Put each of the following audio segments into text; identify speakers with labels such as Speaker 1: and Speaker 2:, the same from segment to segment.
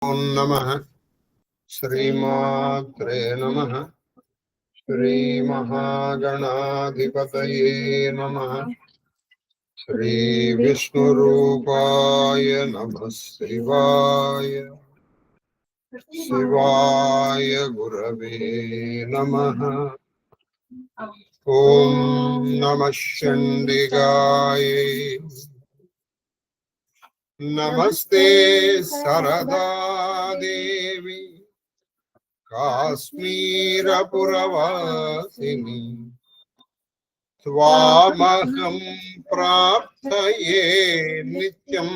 Speaker 1: ఓం నమః శ్రీమాత్రే నమః శ్రీ మహాగణాధిపతయే నమః శ్రీ విష్ణు రూపాయ నమః శివాయ శివాయ గురవే నమః ఓం నమః చండికాయ నమస్తే సరదా దేవి కాశ్మీరపురవాసిని త్వామహం ప్రార్థయే నిత్యం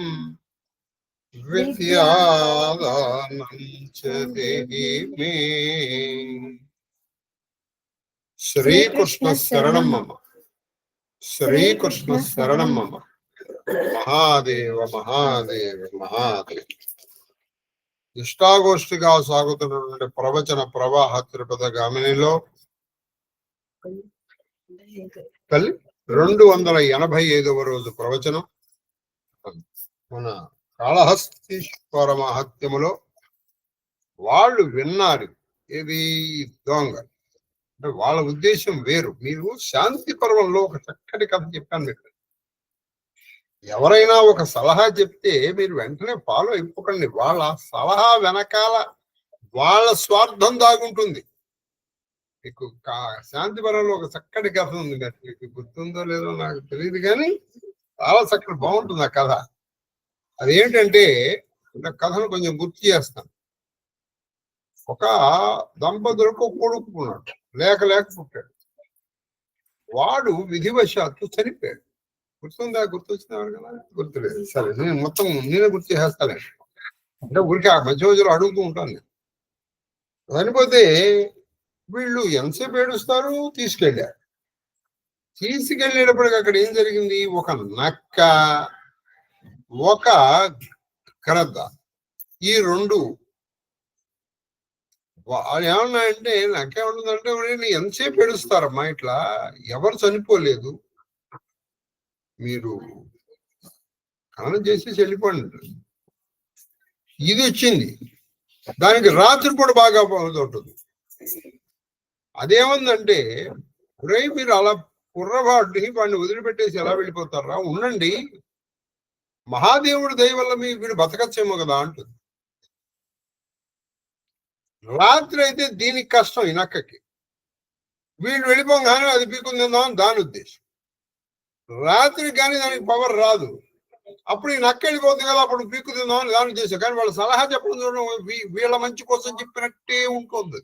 Speaker 1: విద్యాదానం చ దేహి మే. శ్రీకృష్ణ శరణం మమ, శ్రీకృష్ణ శరణం మమ. మహాదేవ మహాదేవ మహాదేవ. ఇష్టాగోష్ఠిగా సాగుతున్నటువంటి ప్రవచన ప్రవాహ తిరుపత గామినిలో 285వ రోజు ప్రవచనం. మన కాళహస్తీశ్వర మహత్యములో వాళ్ళు విన్నారు ఇది దొంగ అంటే వాళ్ళ ఉద్దేశం వేరు. మీరు శాంతి పర్వంలో ఒక చక్కటి కథ చెప్పాను మీకు. ఎవరైనా ఒక సలహా చెప్తే మీరు వెంటనే ఫాలో అయిపోకండి. వాళ్ళ సలహా వెనకాల వాళ్ళ స్వార్థం దాగుంటుంది. మీకు శాంతి పరంలో ఒక చక్కటి కథ ఉంది. మీకు గుర్తుందో లేదో నాకు తెలియదు, కానీ చాలా చక్కటి బాగుంటుంది ఆ కథ. అదేంటంటే కథను కొంచెం గుర్తు చేస్తాను. ఒక దంపతులకు కొడుకున్నాడు, లేక పుట్టాడు. వాడు విధివశాత్తు చనిపోయాడు. గుర్తొచ్చినవాడు కదా, గుర్తులేదు. సరే, నేను మొత్తం నేనే గుర్తు చేసేస్తాను. అంటే ఊరికి ఆ మధ్య రోజులు అడుగుతూ ఉంటాను నేను. చనిపోతే వీళ్ళు ఎంతసేపు ఏడుస్తారు, తీసుకెళ్ళారు. తీసుకెళ్ళేటప్పటికి అక్కడ ఏం జరిగింది, ఒక నక్క, ఒక గ్రద్ద, ఈ రెండు వాళ్ళు ఏమన్నాయంటే, నాకేమంటుందంటే, ఎంతసేపు ఏడుస్తారమ్మా, ఇట్లా ఎవరు చనిపోలేదు, మీరు ఖననం చేసి వెళ్ళిపోండి. ఇది వచ్చింది, దానికి రాత్రి కూడా బాగా ఉంటుంది. అదేముందంటే, మీరు అలా కుర్రవాడిని వాడిని వదిలిపెట్టేసి ఎలా వెళ్ళిపోతారా, ఉండండి, మహాదేవుడి దయ వల్ల వీడు బతకచ్చేమో కదా అంటుంది. రాత్రి అయితే దీనికి కష్టం, ఈ నక్కకి. వీళ్ళు వెళ్ళిపోగానే అది పీకుందా అని దాని ఉద్దేశం. రాత్రి కానీ దానికి పవర్ రాదు. అప్పుడు ఈ నక్క వెళ్ళిపోతుంది కదా, అప్పుడు పీక్కు తిందామని దాని ఉద్దేశం. కానీ వాళ్ళ సలహా చెప్పడం చూడడం వీళ్ళ మంచి కోసం చెప్పినట్టే ఉంటుంది.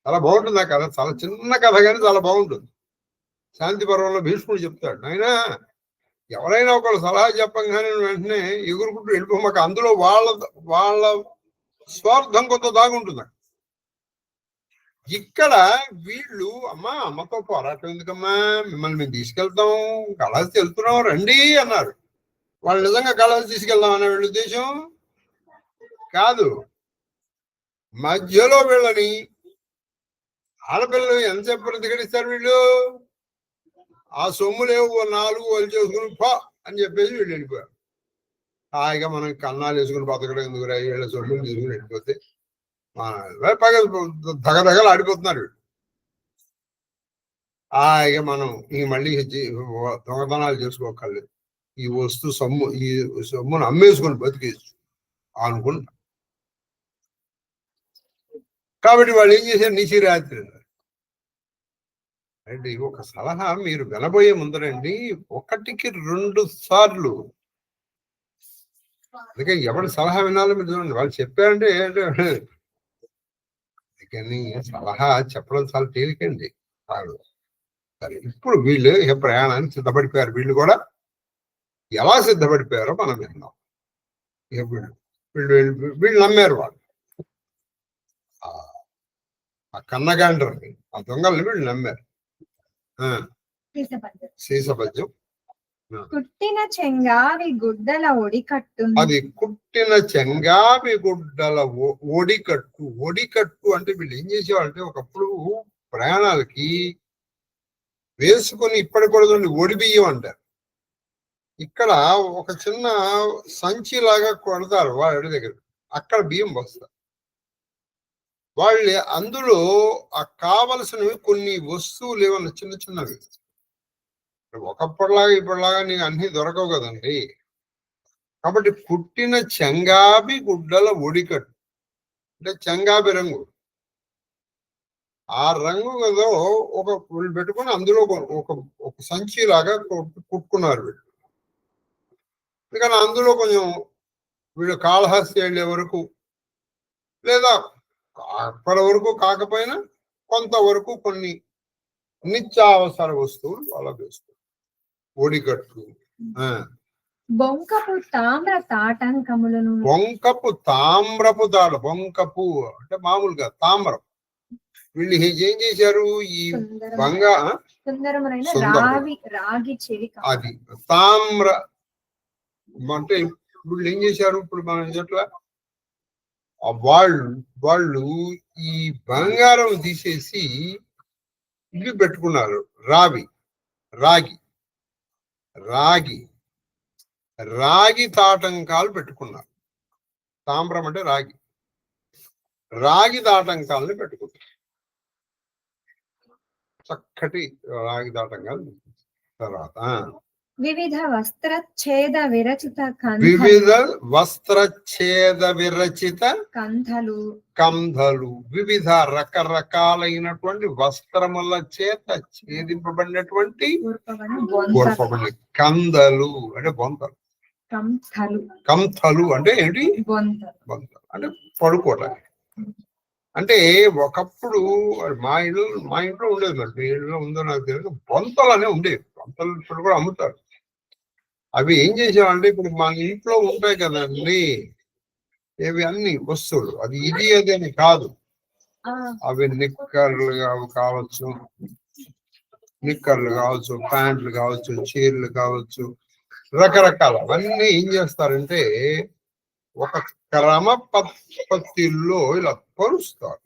Speaker 1: చాలా బాగుంటుంది ఆ కథ. చాలా చిన్న కథ కానీ చాలా బాగుంటుంది. శాంతి పర్వంలో భీష్ముడు చెప్తాడు, అయినా ఎవరైనా ఒకళ్ళు సలహా చెప్పంగానే వెంటనే ఎగురుకుంటూ వెళ్ళిపోమాక, అందులో వాళ్ళ స్వార్థం కొంత దాగుంటుంది. ఇక్కడ వీళ్ళు అమ్మతో పోరాటం ఎందుకమ్మా, మిమ్మల్ని మేము తీసుకెళ్తాం, కళాసి వెళ్తున్నాం రండి అన్నారు. వాళ్ళు నిజంగా కళాసి తీసుకెళ్దాం అనే వీళ్ళ ఉద్దేశం కాదు. మధ్యలో వీళ్ళని ఆడపిల్లలు ఎంతసేపు ప్రతిఘటిస్తారు వీళ్ళు, ఆ సొమ్ములేవు 4 వాళ్ళు చేసుకుని పా అని చెప్పేసి వీళ్ళు వెళ్ళిపోయారు. హాయిగా మనం కన్నాలు వేసుకుని బతకడం ఎందుకు, వీళ్ళ సొమ్ములు తీసుకుని వెళ్ళిపోతే దగదగలు ఆడిపోతున్నారు వీళ్ళు. హాయిగా మనం మళ్ళీ దొంగతనాలు చేసుకోకర్లేదు, ఈ సొమ్మును అమ్మేసుకుని బతికేచ్చు అనుకుంటా. కాబట్టి వాళ్ళు ఏం చేశారు, నిశిరాత్రి అంటే ఒక సలహా మీరు వినబోయే ముందరండి 1కి 2 సార్లు. అందుకే ఎవరి సలహా వినాలో మీరు చూడండి. వాళ్ళు చెప్పారంటే కానీ సలహా చెప్పడం చాలా తేలికండి. సరే, ఇప్పుడు వీళ్ళు ప్రయాణానికి సిద్ధపడిపోయారు. వీళ్ళు కూడా ఎలా సిద్ధపడిపోయారో మనం విన్నాం. వీళ్ళు నమ్మారు. వాళ్ళు ఆ కన్నగాండ్రని, ఆ దొంగల్ని వీళ్ళు నమ్మారు. సీసపద్యం.
Speaker 2: కుట్టిన చెంగావి గుడ్డల ఒడికట్టు,
Speaker 1: అది కుట్టిన చెంగావి గుడ్డల ఒడికట్టు. ఒడికట్టు అంటే వీళ్ళు ఏం చేసేవాళ్ళంటే, ఒకప్పుడు ప్రయాణాలకి వేసుకొని ఇప్పటి కూడా ఒడి బియ్యం అంటారు. ఇక్కడ ఒక చిన్న సంచి లాగా కొడతారు వాడి దగ్గర. అక్కడ బియ్యం పోస్తారు. వాళ్ళు అందులో ఆ కావలసినవి కొన్ని వస్తువులు ఏమన్నా చిన్న చిన్నవి, ఒకప్పటిలాగా ఇప్పటిలాగా నీకు అన్ని దొరకవు కదండి. కాబట్టి పుట్టిన చెంగాబి గుడ్డల ఒడికట్టు అంటే చెంగాబి రంగు, ఆ రంగు కదా ఒక వీళ్ళు పెట్టుకుని అందులో ఒక సంచి లాగా కుట్టుకున్నారు వీళ్ళు. అందుకని అందులో కొంచెం వీళ్ళు కాళహస్తి వెళ్ళే వరకు లేదా అప్పటి వరకు కాకపోయినా కొంతవరకు కొన్ని నిత్యావసర వస్తువులు అలా వేస్తారు. ఒడికట్టు,
Speaker 2: బొంకపు తామ్ర తాటంకములను,
Speaker 1: బొంకపు తామ్రపు తాడు, బొంకపు అంటే మామూలుగా తామ్రం. వీళ్ళు ఏం చేశారు, ఈ
Speaker 2: సుందరమైన రాగి చెవి
Speaker 1: అది తామ్ర అంటే వీళ్ళు ఏం చేశారు, ఇప్పుడు మనం చెట్ల వాళ్ళు ఈ బంగారం తీసేసి ఇల్లు పెట్టుకున్నారు. రాగి తాటంకాలు పెట్టుకున్నారు. తామ్రం అంటే రాగి తాటంకాలని పెట్టుకున్నారు. చక్కటి రాగి తాటంకాలు. తర్వాత
Speaker 2: వివిధ వస్త్రఛేద విరచిత కంధలు, వివిధ
Speaker 1: రకరకాలైనటువంటి వస్త్రముల చేత ఛేదింపబడినటువంటి కందలు అంటే బొంతలు. కంథలు అంటే ఏంటి, బొంతలు అంటే పడుకోవటానికి. అంటే ఒకప్పుడు మా ఇంట్లో ఉండేది, మరి మీ ఇంట్లో ఉందో నాకు తెలియదు, బొంతలు అనే ఉండేవి. బొంతలు ఇప్పుడు కూడా అమ్ముతారు. అవి ఏం చేసామంటే ఇప్పుడు మన ఇంట్లో ఉంటాయి కదండి, ఇవి అన్ని వస్తువులు, అది ఇది అది అని కాదు. అవి నిక్కర్లు కావచ్చు, ప్యాంట్లు కావచ్చు, చీరలు కావచ్చు, రకరకాల అవన్నీ ఏం చేస్తారంటే ఒక క్రమ పద్ధతిలో ఇలా పరుస్తారు.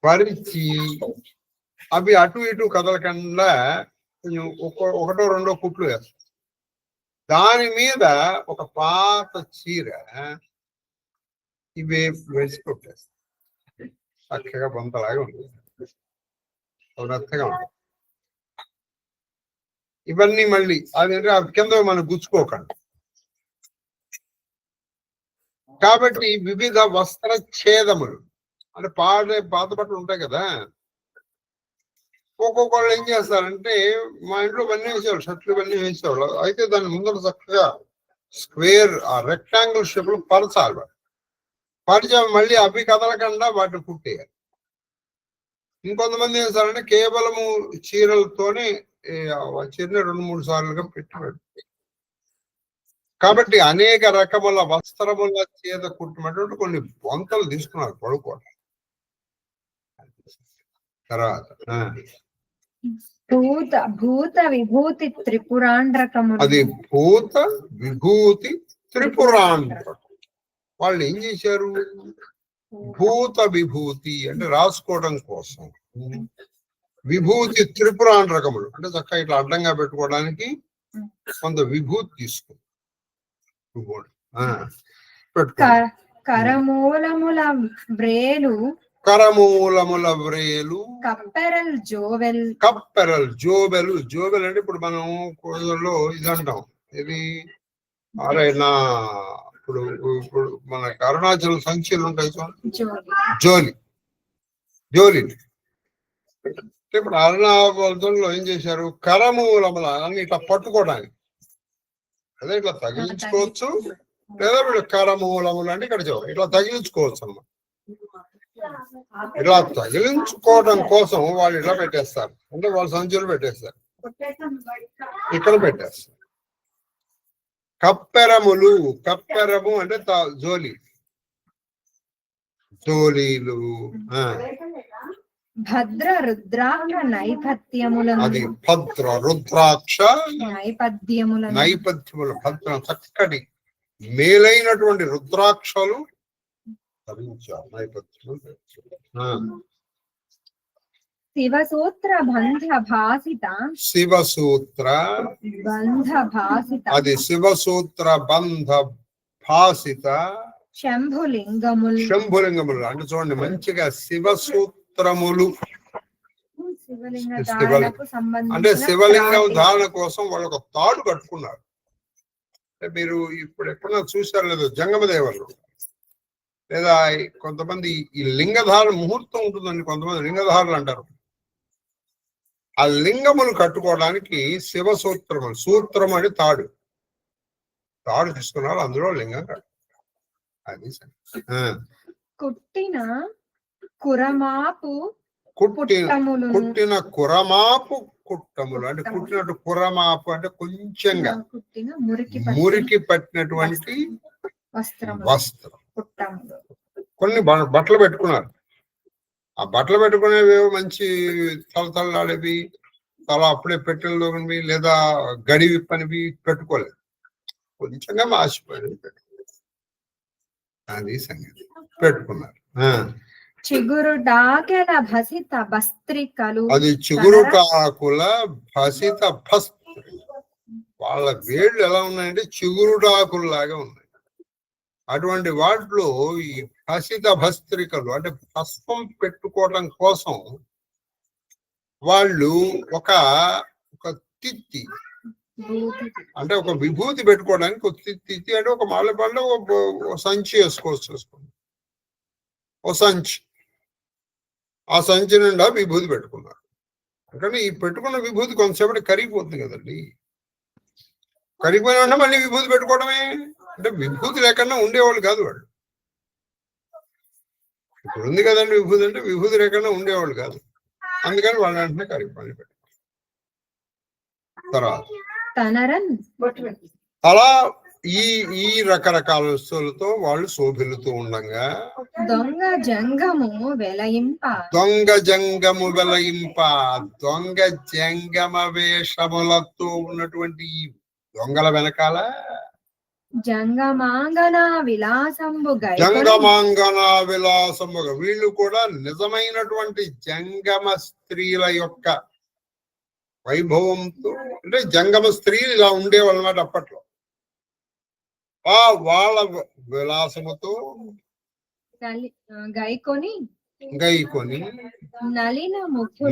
Speaker 1: పరిచి అవి అటు ఇటు కదలకుండా కొంచెం ఒకటో రెండో కుట్లు వేస్తారు. దాని మీద ఒక పాత చీర ఇవి వేసి కొట్టేస్తారు. చక్కగా బొంతలాగా ఉంటుంది, మెత్తగా ఉంటుంది. ఇవన్నీ మళ్ళీ అదేంటే ఆ కింద మనం గుచ్చుకోకండి. కాబట్టి వివిధ వస్త్ర ఛేదములు అంటే పాత బట్టలు ఉంటాయి కదా, ఒక్కొక్కళ్ళు ఏం చేస్తారంటే మా ఇంట్లో ఇవన్నీ వేసేవాళ్ళు, షర్ట్లు ఇవన్నీ వేసేవాళ్ళు. అయితే దాని ముందర చక్కగా స్క్వేర్ ఆ రెక్టాంగిల్ షేప్ లో పరచాలి. పరిచే మళ్ళీ అవి కదలకుండా వాటిని కుట్టేయాలి. ఇంకొంతమంది ఏం చేస్తారంటే కేవలము చీరలతోనే చీరని 2-3 సార్లుగా పెట్టాడు. కాబట్టి అనేక రకముల వస్త్రముల చేత కుట్టినటువంటి కొన్ని బొంతలు తీసుకున్నారు పడుకోవడం. తర్వాత
Speaker 2: భూత విభూతి త్రిపురాండ్రకము,
Speaker 1: అది భూత విభూతి త్రిపురాండ్రకం. వాళ్ళు ఏం చేశారు, భూత విభూతి అంటే రాసుకోవడం కోసం, విభూతి త్రిపురాండ్రకములు అంటే చక్కగా ఇట్లా అడ్డంగా పెట్టుకోవడానికి కొంత విభూతి తీసుకుంది.
Speaker 2: కరమూలముల వ్రేలు, కప్పెరల్ జోబెలు. జోబెల్ అంటే ఇప్పుడు మనం కోళ్ళలో ఇది అంటాం, ఇది ఇప్పుడు మన అరుణాచల్ సంఖ్యలు ఉంటాయి, జోలి. ఇప్పుడు అరుణాచలంలో ఏం చేశారు, కరమూలముల అని ఇట్లా పట్టుకోవడానికి, అదే ఇట్లా తగిలించుకోవచ్చు, లేదా వీళ్ళు కరమూలములు అంటే ఇక్కడ ఇట్లా తగిలించుకోవచ్చు అన్నమాట. ఇలా తగిలించుకోవడం కోసం వాళ్ళు ఇలా పెట్టేస్తారు, అంటే వాళ్ళు సంచులు పెట్టేస్తారు, ఇక్కడ పెట్టేస్తారు. కప్పెరము అంటే జోలీలు. భద్ర రుద్రాక్ష నైపథ్యములను,
Speaker 1: అది భద్ర రుద్రాక్ష
Speaker 2: నైపథ్యములు,
Speaker 1: భద్ర చక్కటి మేలైనటువంటి రుద్రాక్షలు ధరించారు. నైపథ్యములు
Speaker 2: శివసూత్ర బంధ భాసిత,
Speaker 1: అది శివసూత్ర బంధ భాసిత
Speaker 3: శంభులింగములు.
Speaker 1: శంభులింగములు అంటే చూడండి మంచిగా శివ సూత్రములు.
Speaker 3: శివలింగ ధారణకు
Speaker 1: అంటే
Speaker 3: సంబంధించిన
Speaker 1: శివలింగం
Speaker 3: త్రాటి.
Speaker 1: ధారణ కోసం వాళ్ళు ఒక తాడు కట్టుకున్నారు. అంటే మీరు ఇప్పుడు ఎప్పుడన్నా చూసారు లేదు జంగమదేవరు లేదా కొంతమంది ఈ లింగధారణ ముహూర్తం ఉంటుందండి, కొంతమంది లింగధారులు అంటారు. ఆ లింగములు కట్టుకోవడానికి శివ సూత్రములు, సూత్రం అంటే తాడు తీసుకున్నారు, అందులో లింగం కట్టు. అది
Speaker 3: కుట్టిన కురమాపు
Speaker 1: కుట్టిన కురమాపు కుట్టములు అంటే కుట్టినట్టు కురమాపు అంటే కొంచెంగా
Speaker 3: కుట్టిన
Speaker 1: మురికి పట్టినటువంటి
Speaker 3: వస్త్రం.
Speaker 1: కొన్ని బట్టలు పెట్టుకున్నారు. ఆ బట్టలు పెట్టుకునేవి మంచి తలతల్లాడేవి, తల అప్పుడే పెట్టెల్లోనివి లేదా గడి విప్పనివి పెట్టుకోలేదు, కొంచెంగా మాసిపోయినవి పెట్టుకోలేదు. అది సంగతి పెట్టుకున్నారు.
Speaker 3: చిగురుడాకెల భసిత భస్త్రికలు.
Speaker 1: అది చిగురుటాకుల భసిత భస్త్రి. వాళ్ళ వేళ్ళు ఎలా ఉన్నాయంటే చిగురుటాకుల్లాగా ఉన్నాయి. అటువంటి వాటిలో ఈ భసిత భస్త్రికలు అంటే భస్మం పెట్టుకోవడం కోసం వాళ్ళు ఒక తిత్తి అంటే ఒక విభూతి పెట్టుకోవడానికి ఒక తిత్తి అంటే ఒక మాలపండు ఒక సంచి వేసుకోవచ్చు. ఓ సంచి, ఆ సంచి నిండా విభూతి పెట్టుకున్నారు. అంటే ఈ పెట్టుకున్న విభూతి కొంతసేపటి కరిగిపోతుంది కదండి. కరిగిపోయినా మళ్ళీ విభూతి పెట్టుకోవడమే. అంటే విభూతి లేకుండా ఉండేవాళ్ళు కాదు వాళ్ళు. ఇప్పుడు ఉంది కదండి విభూతి, అంటే విభూతి లేకుండా ఉండేవాళ్ళు కాదు. అందుకని వాళ్ళ వెంటనే కరిగిపోయి పెట్టారు. తర్వాత అలా ఈ రకరకాల వస్తువులతో వాళ్ళు శోభిల్లుతూ ఉండగా
Speaker 3: దొంగ జంగము వెలయింప
Speaker 1: దొంగ జంగమ వేషములతో ఉన్నటువంటి ఈ దొంగల వెనకాల
Speaker 3: జంగమాంగన విలాసంబుగా
Speaker 1: వీళ్ళు కూడా నిజమైనటువంటి జంగమ స్త్రీల యొక్క వైభవంతో, అంటే జంగమ స్త్రీలు ఇలా ఉండేవాళ్ళు అన్నమాట అప్పట్లో. వాళ్ళ విలాసముతో
Speaker 3: గైకొని
Speaker 1: నలిన ముఖులు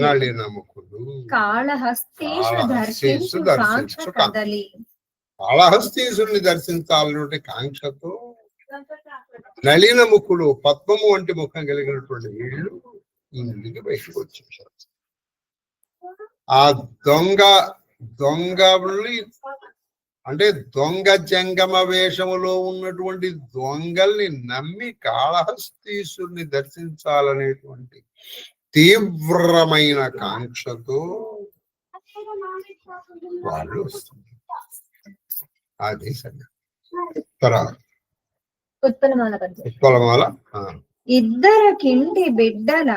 Speaker 1: కాళహస్తీసుని దర్శించాలనే కాంక్షతో నలిన ముఖులు, పద్మము వంటి ముఖం కలిగినటువంటి వీళ్ళు ఇంటికి బయటకు వచ్చేసారు. ఆ దొంగలు అంటే దొంగ జంగమ వేషములో ఉన్నటువంటి దొంగల్ని నమ్మి కాళహస్తీసుని దర్శించాలనేటువంటి తీవ్రమైన కాంక్షతో వాళ్ళు వస్తుంది. అది తర్వాత ఉత్పలమాల
Speaker 3: ఇద్దరకింటి బిడ్డల.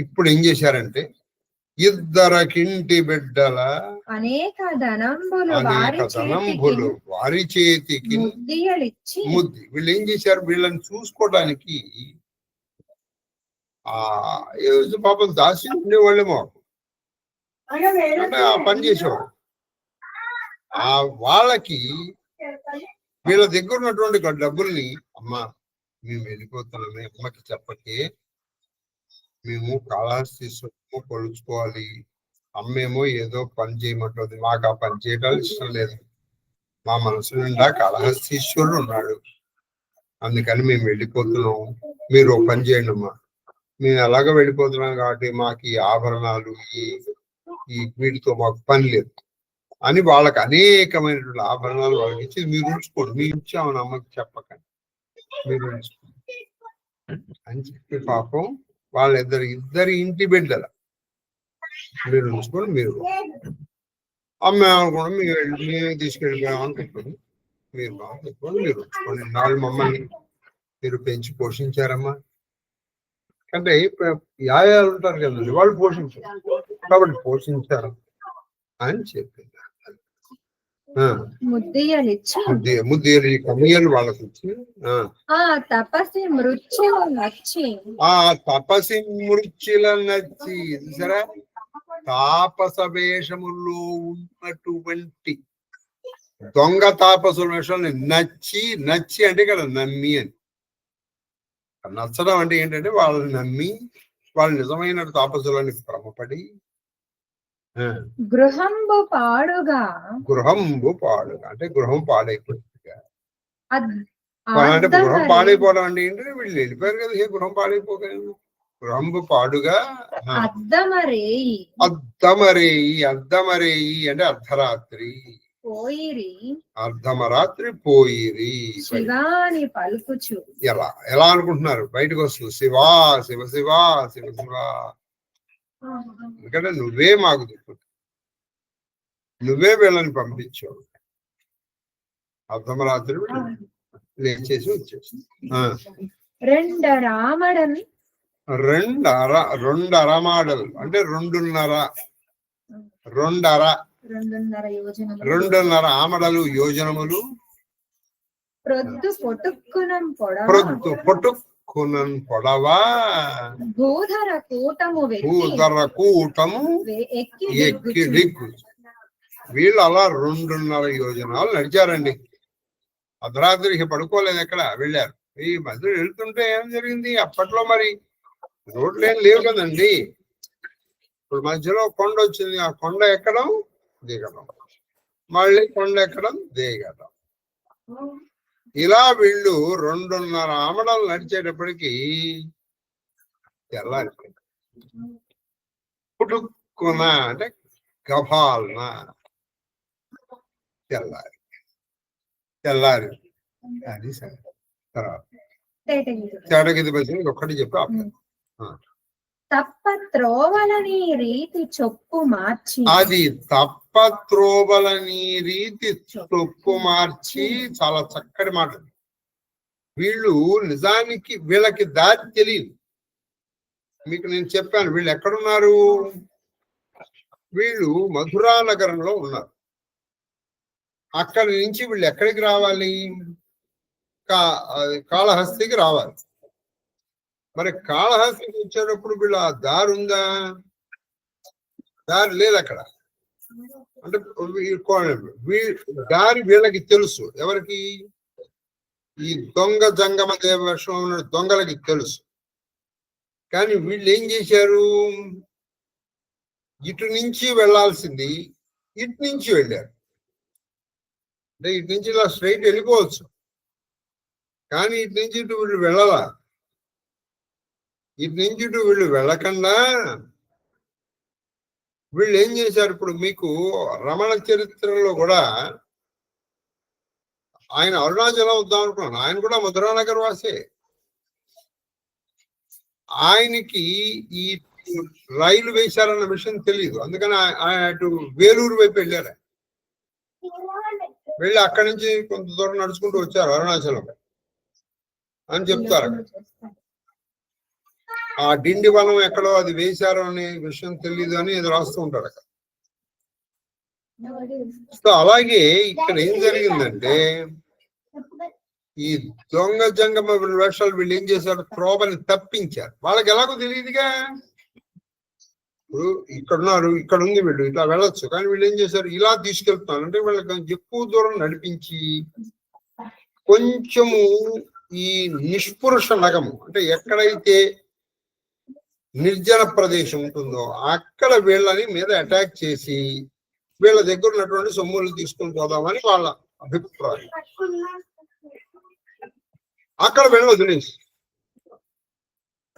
Speaker 1: ఇప్పుడు ఏం చేశారంటే ఇద్దరకింటి బిడ్డల
Speaker 3: అనేక ధనంబులు
Speaker 1: వారి చేతికి ముద్ది. వీళ్ళు ఏం చేశారు, వీళ్ళని చూసుకోవడానికి పాపం దాసి ఉండేవాళ్ళేమో, అంటే ఆ పని చేసేవాళ్ళు. వాళ్ళకి వీళ్ళ దగ్గర ఉన్నటువంటి డబ్బుల్ని, అమ్మా మేము వెళ్ళిపోతున్నామే, అమ్మకి చెప్పకే, మేము కాళహస్తీశ్వరము కొలుచుకోవాలి, అమ్మేమో ఏదో పని చేయమంటుంది, మాకు ఆ పని చేయడానికి ఇష్టం లేదు, మా మనసు నిండా కాళహస్తీశ్వరుడు ఉన్నాడు, అందుకని మేము వెళ్ళిపోతున్నాం, మీరు ఒక పని చేయండి అమ్మా, మేము ఎలాగో వెళ్ళిపోతున్నాం కాబట్టి మాకు ఈ ఆభరణాలు ఈ వీటితో మాకు పని లేదు అని వాళ్ళకి అనేకమైనటువంటి ఆభరణాలు వాళ్ళకి ఇచ్చి మీరు ఉంచుకోండి, మేము ఇచ్చామని అమ్మకి చెప్పకండి, మీరు ఉంచుకోండి అని చెప్పి పాపం ఇద్దరి ఇంటి బిడ్డల మీరు ఉంచుకొని మీరు అమ్మేమనుకోండి, మేమే తీసుకెళ్ళిపోయాం అనుకుంటుంది, మీరు బాగుంటుంది మీరు ఉంచుకోండి, నాలుగు మమ్మల్ని మీరు పెంచి పోషించారమ్మా, అంటే యాయాలు ఉంటారు కదండి వాళ్ళు పోషించారు కాబట్టి పోషించారు అని చెప్పింది. ముద్దియలు కమియలు వాళ్ళకి ఇచ్చి
Speaker 3: తపసి
Speaker 1: మృత్యుల నచ్చి సరే తాపస వేషములో ఉన్నటువంటి దొంగ తాపసుల విషయాన్ని నచ్చి అంటే ఇక్కడ నమ్మి అని. నచ్చడం అంటే ఏంటంటే వాళ్ళని నమ్మి వాళ్ళు నిజమైన తాపసులని భ్రమపడి
Speaker 3: గృహంబు పాడుగా
Speaker 1: అంటే గృహం పాడైపోయింది.
Speaker 3: అద్-
Speaker 1: అంటే గృహం
Speaker 3: అద్దమరి
Speaker 1: పాడైపోవడం అంటే ఏంటంటే వీళ్ళు వెళ్ళిపోయారు కదా, ఏ గృహం పాడైపోయారు. గృహంబు పాడుగా
Speaker 3: అద్దమరేయి
Speaker 1: అర్ధమరేయి అంటే అర్ధరాత్రి,
Speaker 3: పోయిరి
Speaker 1: అర్ధమరాత్రి పోయిరి.
Speaker 3: శివాని పలుకుచు.
Speaker 1: ఎలా అనుకుంటున్నారు? బయటకు వస్తుంది శివా శివ శివా శివ శివ. ఎందుకంటే నువ్వే మాకు దిక్కు, నువ్వే వీళ్ళని పంపించావు. అర్ధమరాత్రి లేచేసి వచ్చేసి
Speaker 3: రెండు
Speaker 1: అరమాడలు అంటే 2.5 ఆమడలు యోజనములు.
Speaker 3: ప్రొద్దు
Speaker 1: పొట్టుకునం పొడవా
Speaker 3: భూధర కూటము
Speaker 1: ఎక్కి దిక్కు. వీళ్ళు అలా 2.5 యోజనాలు నడిచారండి. అర్ధరాత్రికి పడుకోలేదు, ఎక్కడ వెళ్ళారు. ఈ మధ్య వెళ్తుంటే ఏం జరిగింది? అప్పట్లో మరి రోడ్లు ఏం లేవు కదండి. ఇప్పుడు మధ్యలో కొండ వచ్చింది, ఆ కొండ ఎక్కడం దిగడం, మళ్ళీ కొండ ఎక్కడం దిగడం. ఇలా వీళ్ళు 2.5 ఆమడలు నడిచేటప్పటికి తెల్లారిపోయింది. పుట్టుకున్న అంటే గభాలన తెల్లారి అది సరే. తర్వాత తేటగిది బస్సు ఒక్కటి చెప్పి
Speaker 3: తప్ప త్రోవలని రీతి చొప్పు మార్చి.
Speaker 1: అది తప్ప త్రోవలని రీతి చొప్పు మార్చి. చాలా చక్కటి మాట. వీళ్ళు నిజానికి వీళ్ళకి దారి తెలియదు. మీకు నేను చెప్పాను వీళ్ళు ఎక్కడున్నారు. వీళ్ళు మధురా నగరంలో ఉన్నారు. అక్కడి నుంచి వీళ్ళు ఎక్కడికి రావాలి? కాళహస్తికి రావాలి. మరి కాళహస్తికి వచ్చేటప్పుడు వీళ్ళ దారి ఉందా? దారి లేదు అక్కడ. అంటే దారి వీళ్ళకి తెలుసు. ఎవరికి? ఈ దొంగ జంగమ దేవేశ్వరం ఉన్న దొంగలకి తెలుసు. కానీ వీళ్ళు ఏం చేశారు? ఇటు నుంచి వెళ్లాల్సింది ఇటు నుంచి వెళ్ళారు. అంటే ఇటు నుంచి ఇలా స్ట్రైట్ వెళ్ళిపోవచ్చు, కానీ ఇటు నుంచి ఇటు వీళ్ళు వెళ్ళాలా. ఇటు నుంచి ఇటు వీళ్ళు వెళ్ళకుండా వీళ్ళు ఏం చేశారు? ఇప్పుడు మీకు రమణ చరిత్రలో కూడా ఆయన అరుణాచలం వద్దాం అనుకున్నాను. ఆయన కూడా మధురానగర్ వాసే. ఆయనకి ఈ రైలు వేశారన్న విషయం తెలియదు. అందుకని ఆయన అటు వేలూరు వైపు వెళ్ళారు. వెళ్ళి అక్కడి నుంచి కొంత దూరం నడుచుకుంటూ వచ్చారు అరుణాచలం అని చెప్తారు. ఆ డిండివనం ఎక్కడో అది వేశారు అనే విషయం తెలియదు అని ఇది రాస్తూ ఉంటారు అక్కడ. సో అలాగే ఇక్కడ ఏం జరిగిందంటే ఈ దొంగ జంగమ వేషాలు వీళ్ళు ఏం చేశారు? త్రోవని తప్పించారు. వాళ్ళకి ఎలాగో తెలియదుగా. ఇప్పుడు ఇక్కడున్నారు, ఇక్కడ ఉంది, వీళ్ళు ఇట్లా వెళ్ళొచ్చు. కానీ వీళ్ళు ఏం చేశారు? ఇలా తీసుకెళ్తున్నారు. అంటే వీళ్ళకి ఎక్కువ దూరం నడిపించి కొంచెము ఈ నిష్పురుష నగము అంటే ఎక్కడైతే నిర్జన ప్రదేశం ఉంటుందో అక్కడ వీళ్ళని మీద అటాక్ చేసి వీళ్ళ దగ్గర ఉన్నటువంటి సొమ్ములు తీసుకుని పోదామని వాళ్ళ అభిప్రాయం.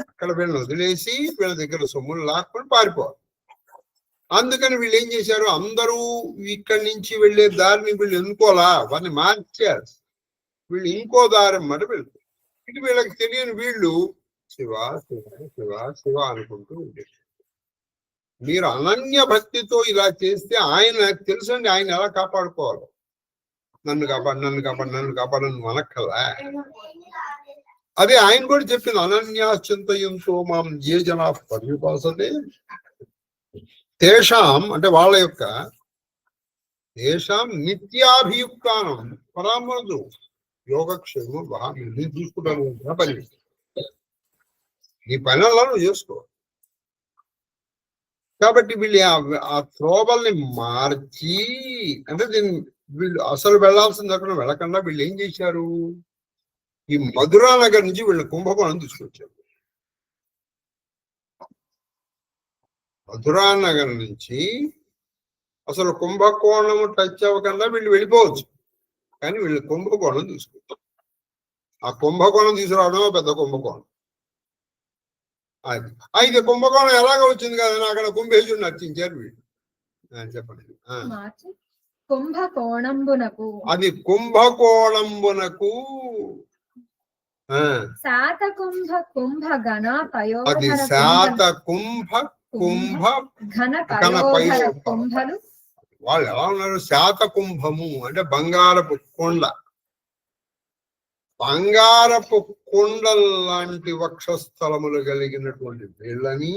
Speaker 1: అక్కడ వీళ్ళని వదిలేసి వీళ్ళ దగ్గర సొమ్ములు లాక్కొని పారిపోవాలి. అందుకని వీళ్ళు ఏం చేశారు? అందరూ ఇక్కడి నుంచి వెళ్ళే దారిని వీళ్ళు ఎన్నుకోలా, వారిని మార్చారు. వీళ్ళు ఇంకో దారి మాట వెళ్తారు. ఇది వీళ్ళకి తెలియని వీళ్ళు శివ శివ శివ శివ అనుకుంటూ ఉండేది. మీరు అనన్య భక్తితో ఇలా చేస్తే ఆయన తెలుసండి ఆయన ఎలా కాపాడుకోవాలి. నన్ను కాపాడని మనక్కలా. అదే ఆయన కూడా చెప్పింది, అనన్యా చింతయంతో మాం ఏ జనా పర్యుపాసతే తేషాం అంటే వాళ్ళ యొక్క తేషాం నిత్యాభియుక్తానం పరామదు యోగక్షేమం బాగా చూసుకుంటాను పని. నీ పనుల్లో నువ్వు చేసుకో. కాబట్టి వీళ్ళు ఆ త్రోవల్ని మార్చి అంటే వీళ్ళు అసలు వెళ్లాల్సింది అక్కడ వెళ్ళకుండా వీళ్ళు ఏం చేశారు, ఈ మధురా నగర్ నుంచి వీళ్ళు కుంభకోణం తీసుకొచ్చారు. మధురా నగర్ నుంచి అసలు కుంభకోణం టచ్ అవ్వకుండా వీళ్ళు వెళ్ళిపోవచ్చు, కానీ వీళ్ళు కుంభకోణం తీసుకొచ్చారు. ఆ కుంభకోణం తీసుకురావడం పెద్ద కుంభకోణం. అది అయితే కుంభకోణం ఎలాగ వచ్చింది కదా, అక్కడ కుంభేశుడిని నర్చించారు వీళ్ళు. చెప్పండి.
Speaker 3: కుంభకోణంబునకు
Speaker 1: అది కుంభకోణంబునకు
Speaker 3: శాత కుంభ కుంభ గణ
Speaker 1: అది
Speaker 3: పయోధర
Speaker 1: శాత కుంభ కుంభ
Speaker 3: ఘన
Speaker 1: ఘన
Speaker 3: పయోధర
Speaker 1: పయోధర.
Speaker 3: కుంభలు
Speaker 1: వాళ్ళు ఎలా ఉన్నారు, శాత కుంభము అంటే బంగారపు కొండ, బంగారపు కొండల లాంటి వక్షస్థలములు కలిగినటువంటి వీళ్ళని,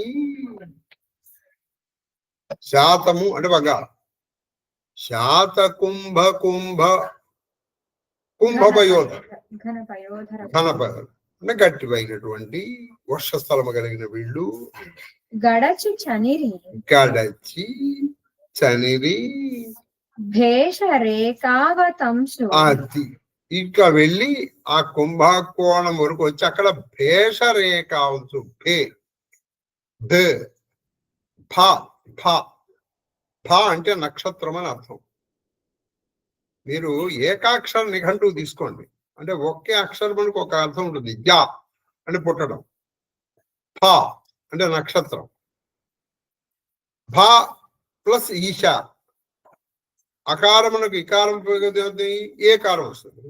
Speaker 1: శాతము అంటే బంగారం, శాత కుంభ కుంభ కుంభపయోధర
Speaker 3: ఘన పయోధర
Speaker 1: ఘనపయోధర అంటే గట్టివైనటువంటి వక్షస్థలము కలిగిన వీళ్ళు
Speaker 3: గడచి చనిరి
Speaker 1: గడచి చనిరి
Speaker 3: భేష రేఖావతంసు
Speaker 1: అది ఇంకా వెళ్ళి ఆ కుంభకోణం వరకు వచ్చి అక్కడ భేషరే కావచ్చు, భే ధ ఫ ఫ ఫ అంటే నక్షత్రం అని అర్థం. మీరు ఏకాక్షర నిఘంటువు తీసుకోండి, అంటే ఒకే అక్షరమునికి ఒక అర్థం ఉంటుంది. జా అంటే పుట్టడం, ఫ అంటే నక్షత్రం, భ ప్లస్ ఈశా, అకారమునకు ఇకారం ఏకారం వస్తుంది.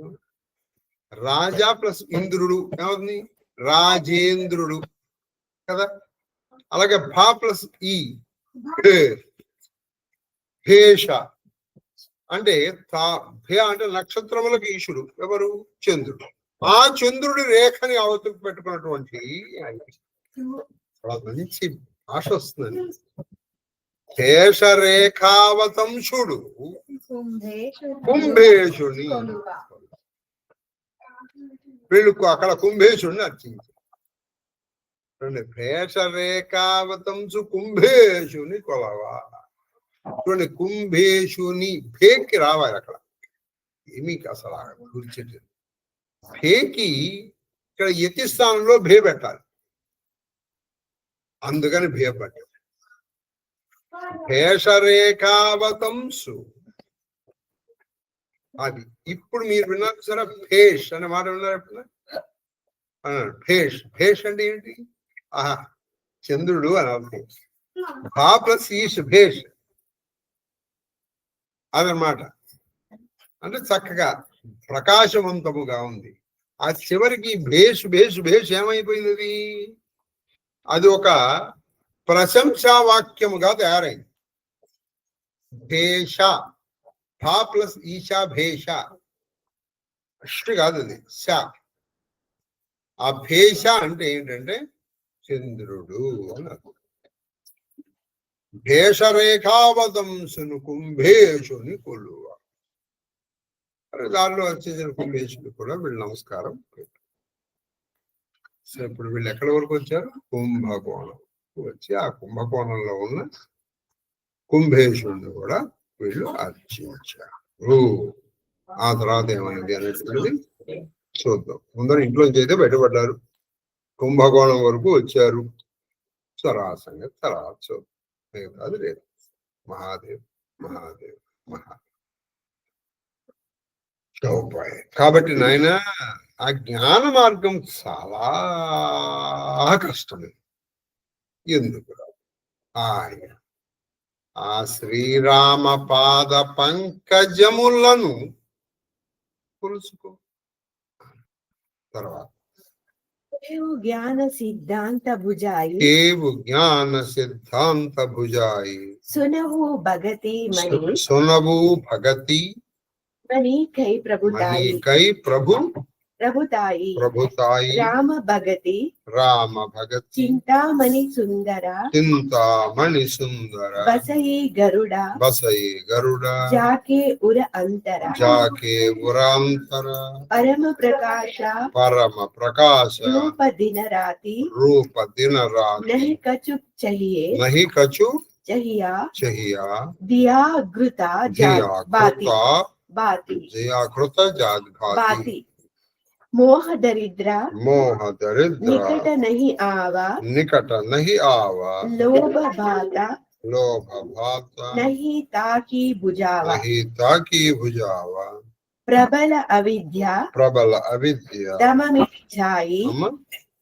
Speaker 1: రాజా ప్లస్ ఇంద్రుడు ఏమవుతుంది, రాజేంద్రుడు కదా. అలాగే భా ప్లస్ ఈ భేష అంటే భే అంటే నక్షత్రములకు ఈశుడు ఎవరు, చంద్రుడు. ఆ చంద్రుడి రేఖని అవతలకు పెట్టుకున్నటువంటి మంచి భాష వస్తుందండి. భేషరేఖావతంశుడు కుంభేశుని, వీళ్ళకు అక్కడ కుంభేశుడిని అర్చించారు. భేషరేఖావతంసు కుంభేశుని కొలవా. చూడండి, కుంభేశుని భేకి రావాలి అక్కడ, ఏమీ అసలు గుర్చెట్టు భేకి ఇక్కడ యతి స్థానంలో భే పెట్టాలి, అందుకని భే పట్టాలి. భేషరేఖావతంసు అది. ఇప్పుడు మీరు విన్నారు సరే, భేష్ అనే మాట విన్నారు ఎప్పుడు అన్నాడు. భేష్ భేష్ అంటే ఏంటి, ఆహా చంద్రుడు అని అర్థం. భా ప్లస్ ఈష్ భేష్ అదనమాట. అంటే చక్కగా ప్రకాశవంతముగా ఉంది. ఆ చివరికి భేష్ భేష్ భేష్ ఏమైపోయింది, అది ఒక ప్రశంసా వాక్యముగా తయారైంది. భేష భా ప్లస్ ఈశా భేష, అష్టు కాదు అది శా. ఆ భేష అంటే ఏంటంటే చంద్రుడు అని అర్థం. భేషరేఖావతంసును కుంభేశుని కొలువ. దానిలో వచ్చేసిన కుంభేశుని కూడా వీళ్ళు నమస్కారం. సో ఇప్పుడు వీళ్ళు ఎక్కడి వరకు వచ్చారు, కుంభకోణం వచ్చి ఆ కుంభకోణంలో ఉన్న కుంభేశుడిని కూడా వీళ్ళు అర్చించారు. ఆ తర్వాత ఏమైంది అనేటువంటిది చూద్దాం. ముందర ఇంట్లోంచి అయితే బయటపడ్డారు, కుంభకోణం వరకు వచ్చారు. తర్వాత సంగతి తర్వాత చూద్దాం. అది లేదు. మహాదేవ్ మహాదేవ్ మహాదేవ్. కాబట్టి నాయన ఆ జ్ఞాన మార్గం చాలా కష్టమే. ఎందుకు ఆయన ఆ శ్రీరామ పాద పంకజములను కొలుసుకో. తర్వాత
Speaker 4: జ్ఞాన సిద్ధాంత భుజాయి
Speaker 1: కేవు జ్ఞాన సిద్ధాంత భుజాయి
Speaker 4: సునవు భగతి మణి
Speaker 1: సునవు భగతి
Speaker 4: మణి కై ప్రభుతాయి
Speaker 1: కై ప్రభు
Speaker 4: ప్రభుతాయి
Speaker 1: ప్రభుతాయి
Speaker 4: రామ భగతి
Speaker 1: రామ భగతి
Speaker 4: చింతామణి సుందర
Speaker 1: చింతామణి సుందర
Speaker 4: బసయి గరుడ
Speaker 1: బసయి గరుడ
Speaker 4: జాకే ఉర అంతర
Speaker 1: జాకే ఉరాంతర
Speaker 4: పరమ ప్రకాశ
Speaker 1: పరమ ప్రకాశ
Speaker 4: రూప దిన రాతి
Speaker 1: రూప దిన రాతి
Speaker 4: నహి కచు చహియే
Speaker 1: నహి కచు
Speaker 4: చహియా
Speaker 1: చహియా
Speaker 4: దియా గృత
Speaker 1: ధియా
Speaker 4: బాతి
Speaker 1: కృత
Speaker 4: భాతి
Speaker 1: జయాకృత జాతి భాతి
Speaker 4: భాతి మోహ దరిద్ర
Speaker 1: మోహ దరిద్ర
Speaker 4: నికట నహి ఆవా
Speaker 1: నికట నహి ఆవా
Speaker 4: లోభ భాత
Speaker 1: లోభ భాత
Speaker 4: నహి తాకి భుజావా
Speaker 1: నహి తాకి భుజావా
Speaker 4: ప్రబల అవిద్య
Speaker 1: ప్రబల అవిద్య
Speaker 4: తమమిటి జాయి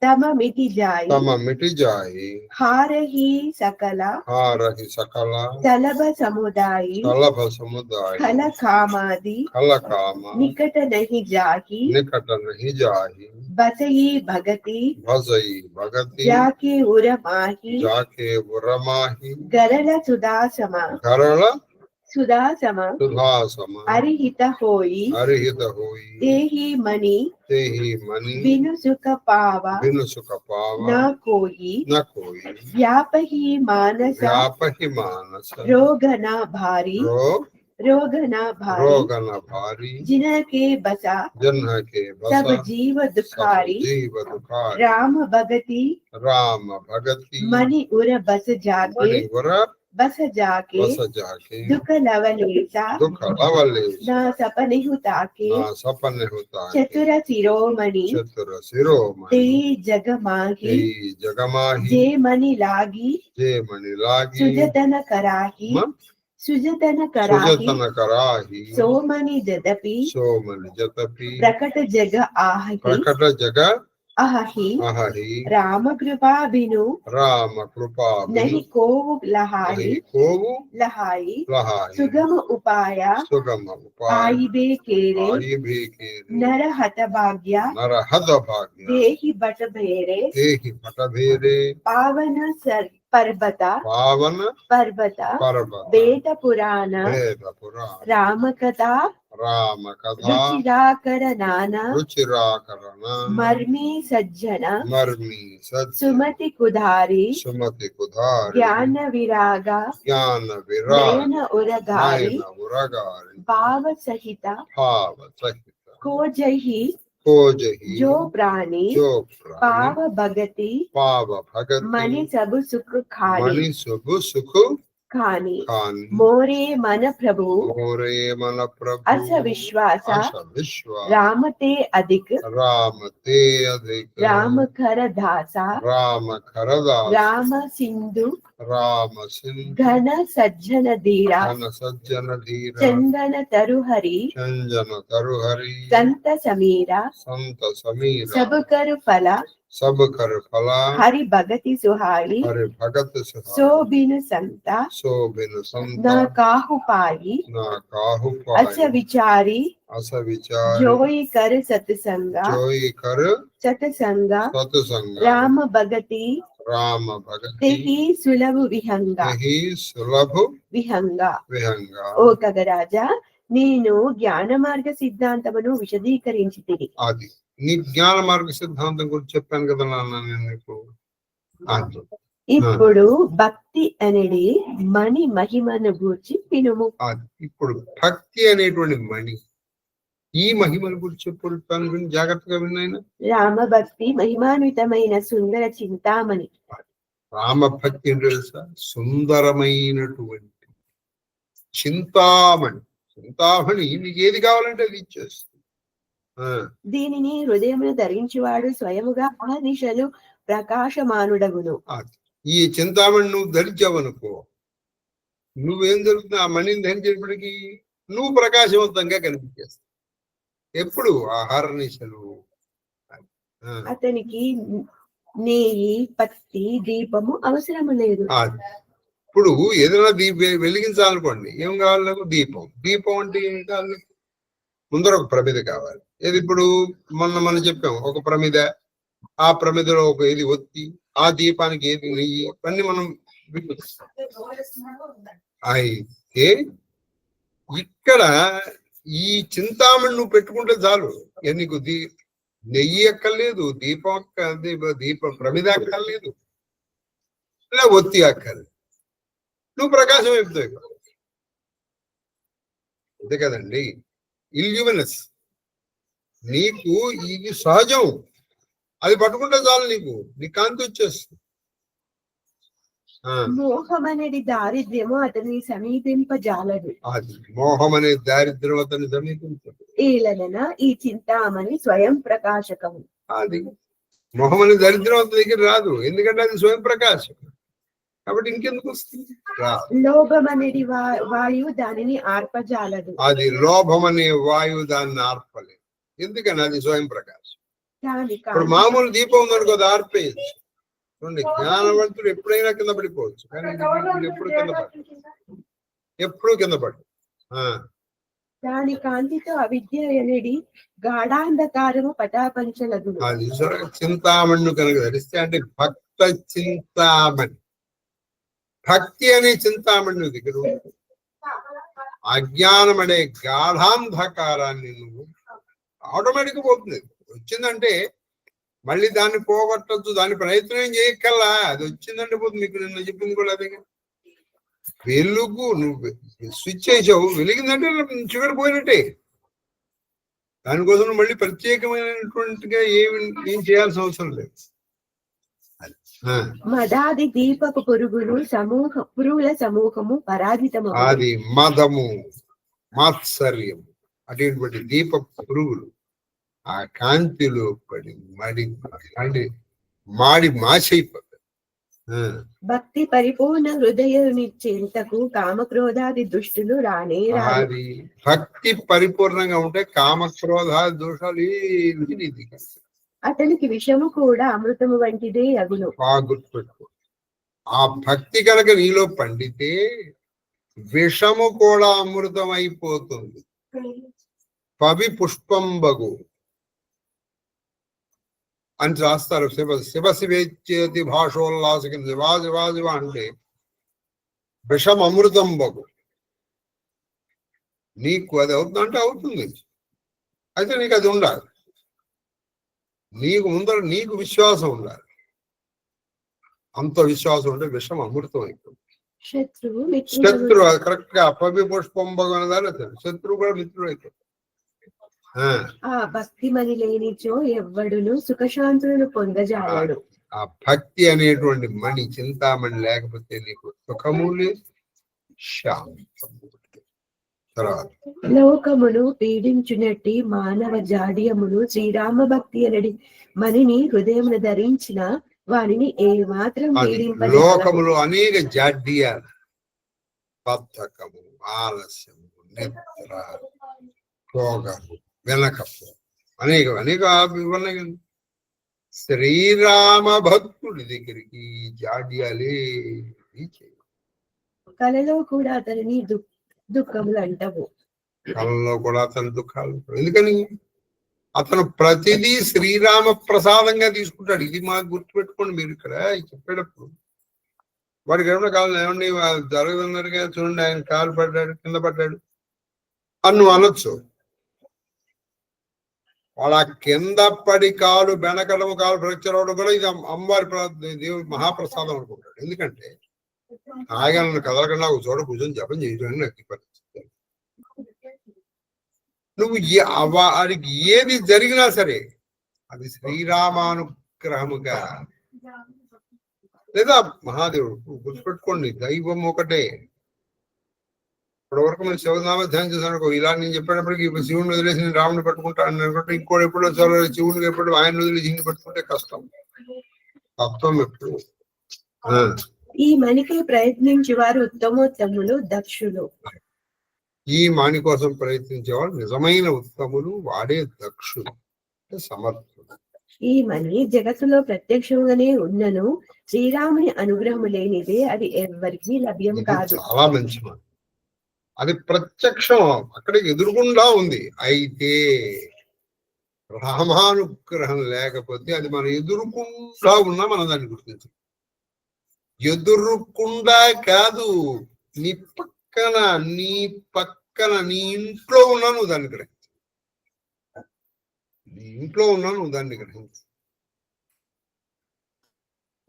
Speaker 4: తమమిటి జాయి
Speaker 1: తమ మిటి జాయి
Speaker 4: హారహి సకల
Speaker 1: హారహి సకల
Speaker 4: తలభ సముదాయి
Speaker 1: తలభ సముదాయ
Speaker 4: కల కామాది
Speaker 1: కల కామ
Speaker 4: నికట నహి జాకి
Speaker 1: నికట నహి జాయి
Speaker 4: బసయి భగతి
Speaker 1: భజయి భగతి
Speaker 4: జాకి ఉర మాహి
Speaker 1: జాకే ఉరమాహి
Speaker 4: గరల సుదాసమ
Speaker 1: గరళ
Speaker 4: సుదాసమ
Speaker 1: సుధాసమ
Speaker 4: అరిహిత హోయి
Speaker 1: హరిహిత హోయి
Speaker 4: దేహి మణి
Speaker 1: తేహి మణి
Speaker 4: బిను సుఖ పావ
Speaker 1: బిను సుఖ పావ
Speaker 4: నా కోయి
Speaker 1: న కోయి
Speaker 4: వ్యాపహి మానస
Speaker 1: వ్యాపహి మానస
Speaker 4: రోగన భారీ रोगना भारी
Speaker 1: रोगन भारी
Speaker 4: जिनके बसा
Speaker 1: जन्ह के बसा
Speaker 4: सब जीव दुखारी
Speaker 1: जीव दुखारी
Speaker 4: राम भगति
Speaker 1: राम भगति
Speaker 4: मणि उर बस जाके
Speaker 1: मणि उर
Speaker 4: बस जाके दुख लवलेसा
Speaker 1: दुख लवलेसा
Speaker 4: ना सपने हुताके
Speaker 1: ना सपने होता
Speaker 4: चतुर शिरोमणि
Speaker 1: चतुर शिरोमणि
Speaker 4: ते जगमाही
Speaker 1: जगमाही
Speaker 4: जे मणि लागी सुजतन कराही सुजतन कराही सोमनि जदपि प्रकट जग आहहि राम कृपा बिनु नहीं कोवु लहाई सुगम उपाय आईबे केरे नर हत भाग्य देहि बट भेरे पावन पर्वत वेद पुराण राम कथा रुचिराकरण मर्मी सज्जन सुमति कुधारी ज्ञान विराग नयन उरगारी भाव सहित को जही जो प्राणी पाव भगति मणि सब सुख खानी मोरे मन प्रभु अस विश्वास राम ते अधिक राम खर दासा राम सिंधु घन सज्जन धीरा चंदन तरुहरि संत समीरा सब कर फला हरि भगति सुहाई सो बिनु संता न काहु पाई अस विचारी जोई कर सतसंगा राम भगति तेहि सुलभ విహంగా ఓ కగరాజా నేను జ్ఞాన మార్గ సిద్ధాంతమును విశదీకరించి తిరిగి
Speaker 1: అది నీ జ్ఞాన మార్గ సిద్ధాంతం గురించి చెప్పాను కదా నాన్న నేను నీకు
Speaker 4: ఇప్పుడు భక్తి అనేది మణి మహిమను గూర్చి వినుము
Speaker 1: ఇప్పుడు భక్తి అనేటువంటి మణి ఈ మహిమను గురించి చెప్పాను జాగ్రత్తగా విన్నాయన
Speaker 4: రామ భక్తి మహిమాన్వితమైన సుందర చింతామణి
Speaker 1: రామ భక్తి అని తెలుసా సుందరమైనటువంటి చింతామణి నీకు ఏది కావాలంటే అది ఇచ్చేస్తుంది
Speaker 4: దీనిని హృదయమును ధరించువాడు స్వయముగా అహర్నిశలు ప్రకాశమానుడగును
Speaker 1: ఈ చింతామణి నువ్వు ధరించావనుకో నువ్వేం జరుగుతుంది ఆ మణిని ధరించేటప్పటికి నువ్వు ప్రకాశవంతంగా కనిపించేస్తావు ఎప్పుడు ఆహారనిశలు
Speaker 4: అతనికి నెయ్యి పత్తి దీపము అవసరము లేదు
Speaker 1: ఇప్పుడు ఏదైనా వెలిగించాలనుకోండి ఏం కావాలి నాకు దీపం అంటే ఏం కావాలి ముందర ఒక ప్రమిద కావాలి ఏది ఇప్పుడు మనం చెప్పాం ఒక ప్రమిద ఆ ప్రమిదలో ఒక ఏది ఒత్తి ఆ దీపానికి ఏది నెయ్యి ఇవన్నీ మనం అయితే ఇక్కడ ఈ చింతామణి నువ్వు పెట్టుకుంటే చాలు నీకు నెయ్యి అక్కర్లేదు దీప ప్రమిద అక్కర్లేదు ఇలా ఒత్తి అక్కర్లేదు నువ్వు ప్రకాశం అయిపోతావు అంతే కదండి ఇల్యూమినస్ నీకు ఇది సహజం అది పట్టుకుంటే చాలు నీకు కాంతి వచ్చేస్తుంది
Speaker 4: మోహమనేది దారిద్ర్యము అతని సమీపింపజాలదు.
Speaker 2: అది మోహం అనే దారిద్ర్యం అతన్ని సమీపించదు.
Speaker 4: ఈలన ఈ చింతామణి స్వయం ప్రకాశకము.
Speaker 2: అది మోహం అనే దరిద్రం అతని దగ్గర రాదు, ఎందుకంటే అది స్వయం ప్రకాశం కాబట్టి ఇంకెందుకు వస్తుంది.
Speaker 4: లోభం అనేది వాయువు దానిని ఆర్పజాలదు.
Speaker 2: అది లోభం అనే వాయువు దాన్ని ఆర్పలేదు, ఎందుకని అది స్వయం ప్రకాశం. ఇప్పుడు మామూలు దీపం ఉందనుకో, అది ఆర్పేయచ్చు. చూడండి, జ్ఞానవంతుడు ఎప్పుడైనా కింద పడిపోవచ్చు, కానీ ఎప్పుడు కింద పడు.
Speaker 4: దాని కాంతితో అవిద్య అనేది గాఢాంధకారము పటాపంచలదు.
Speaker 2: అది చింతామణి కనుక ధరిస్తే, అంటే భక్త చింతామణి, భక్తి అనే చింతామణి దగ్గర అజ్ఞానం అనే గాఢాంధకారాన్ని నువ్వు ఆటోమేటిక్ పోతుంది. వచ్చిందంటే మళ్ళీ దాన్ని పోగొట్టచ్చు, దాని ప్రయత్నం చేయక్కల్లా, అది వచ్చిందంటే పోతుంది. మీకు నిన్న చెప్పింది కూడా అదే, వెలుగు నువ్వు స్విచ్ చేసావు, వెలిగిందంటే చివరి పోయినట్టే. దానికోసం మళ్ళీ ప్రత్యేకమైనటువంటిగా ఏం చేయాల్సిన అవసరం లేదు.
Speaker 4: మదాది దీపక పురుగుల సమూహము పరాజితము.
Speaker 2: అది మదము, మాత్సర్యము అటువంటి దీప పురుగులు ఆ కాంతిలో పడి మాడి మాసైపోతాయి.
Speaker 4: భక్తి పరిపూర్ణ హృదయనిచ్చేంతకు కామక్రోధాది దుష్టులు రానే రాదు.
Speaker 2: భక్తి పరిపూర్ణంగా ఉంటే కామక్రోధాది దోషాలు ఏది
Speaker 4: అతనికి విషము కూడా అమృతము వంటిదే అగును.
Speaker 2: బాగా గుర్తుపెట్టుకో, ఆ భక్తి కనుక నీలో పండితే విషము కూడా అమృతం అయిపోతుంది. పవి పుష్పంబగు అని రాస్తారు. శివ శివేచ్చేతి భాషోల్లాసకి శివాశివాశివ అంటే విషం అమృతం బగు. నీకు అది అవుతుందంటే అవుతుంది, అయితే నీకు అది ఉండాలి. నీకు ముందర నీకు విశ్వాసం ఉండాలి. అంత విశ్వాసం ఉంటే విషం అమృతం అయిపోతుంది. శత్రువు అది కరెక్ట్ గా పవి పుష్పం బగు అనేదాన్ని శత్రువు కూడా మిత్రుడు అయిపోతుంది.
Speaker 4: ఆ భక్తి మని లేనిచో ఎవ్వడును సుఖశాంతులను పొందజాలడు.
Speaker 2: ఆ భక్తి అనేటువంటి మణి చింతామణి లేకపోతే నీకు సుఖము లేదు, శాంతము. తర్వాత
Speaker 4: లోకమును పీడించునట్టి మానవ జాడ్యమును శ్రీరామ భక్తి అనడి మనిని హృదయమును ధరించిన వారిని ఏ మాత్రం పీడింపదు.
Speaker 2: లోకములు అనేక జాడ్యాలు, బద్ధకము, ఆలస్యము, నిద్ర, రోగము, వెనకపో అనేక ఉన్నాయి. శ్రీరామ భక్తుడి దగ్గరికి జాడ్యాలే
Speaker 4: కలలో కూడా అతని దుఃఖములు అంటవు.
Speaker 2: కలలో కూడా అతని దుఃఖాలు, ఎందుకని అతను ప్రతిదీ శ్రీరామ ప్రసాదంగా తీసుకుంటాడు. ఇది మాకు గుర్తుపెట్టుకోండి. మీరు ఇక్కడ చెప్పేటప్పుడు వాడికి ఏమన్నా కావాలి, ఏమండి జరగదన్నారుగా చూడండి, ఆయన కాలు పడ్డాడు, కింద పడ్డాడు అని నువ్వు అనొచ్చు. వాళ్ళ కింద పడి కాలు బెనకడము, కాలు ఫ్రాక్చర్ అవడం కూడా ఇది అమ్మవారి దేవుడి మహాప్రసాదం అనుకుంటాడు. ఎందుకంటే ఆయన కదలకుండా ఒక చోట కూర్చొని జపం చేయడం నాకు పరిస్థితి. నువ్వు వారికి ఏది జరిగినా సరే అది శ్రీరామానుగ్రహముగా, లేదా మహాదేవుడు. గుర్తుపెట్టుకోండి, దైవం ఒకటే. ఇప్పటివరకు మనం శివనామధ్యానం చేశాను. ఇలా నేను చెప్పేటప్పటికి శివుని వదిలేసి నేను రాముని పట్టుకుంటా అని అనుకుంటే, ఇంకోటి ఎప్పుడో శివుని ఎప్పుడు ఆయన వదిలేసి ఇన్ని పట్టుకుంటే కష్టం. తత్వం ఎప్పుడు
Speaker 4: ఈ మణికి ప్రయత్నించే వారు ఉత్తమోత్తములు, దక్షులు.
Speaker 2: ఈ మాణి కోసం ప్రయత్నించేవాడు నిజమైన ఉత్తములు, వాడే దక్షుడు, సమర్థుడు.
Speaker 4: ఈ మణి జగత్తులో ప్రత్యక్షంగానే ఉన్నను శ్రీరాముని అనుగ్రహము లేనిదే అది ఎవరికి లభ్యం కాదు.
Speaker 2: చాలా మంచి మాట. అది ప్రత్యక్షం, అక్కడికి ఎదురుగుండా ఉంది. అయితే రామానుగ్రహం లేకపోతే అది మన ఎదురుకుండా ఉన్నా మనం దాన్ని గుర్తించాలి. ఎదురుకుండా కాదు, నీ పక్కన నీ ఇంట్లో ఉన్నా నువ్వు దాన్ని గ్రహించు. నీ ఇంట్లో ఉన్నా నువ్వు దాన్ని గ్రహించు.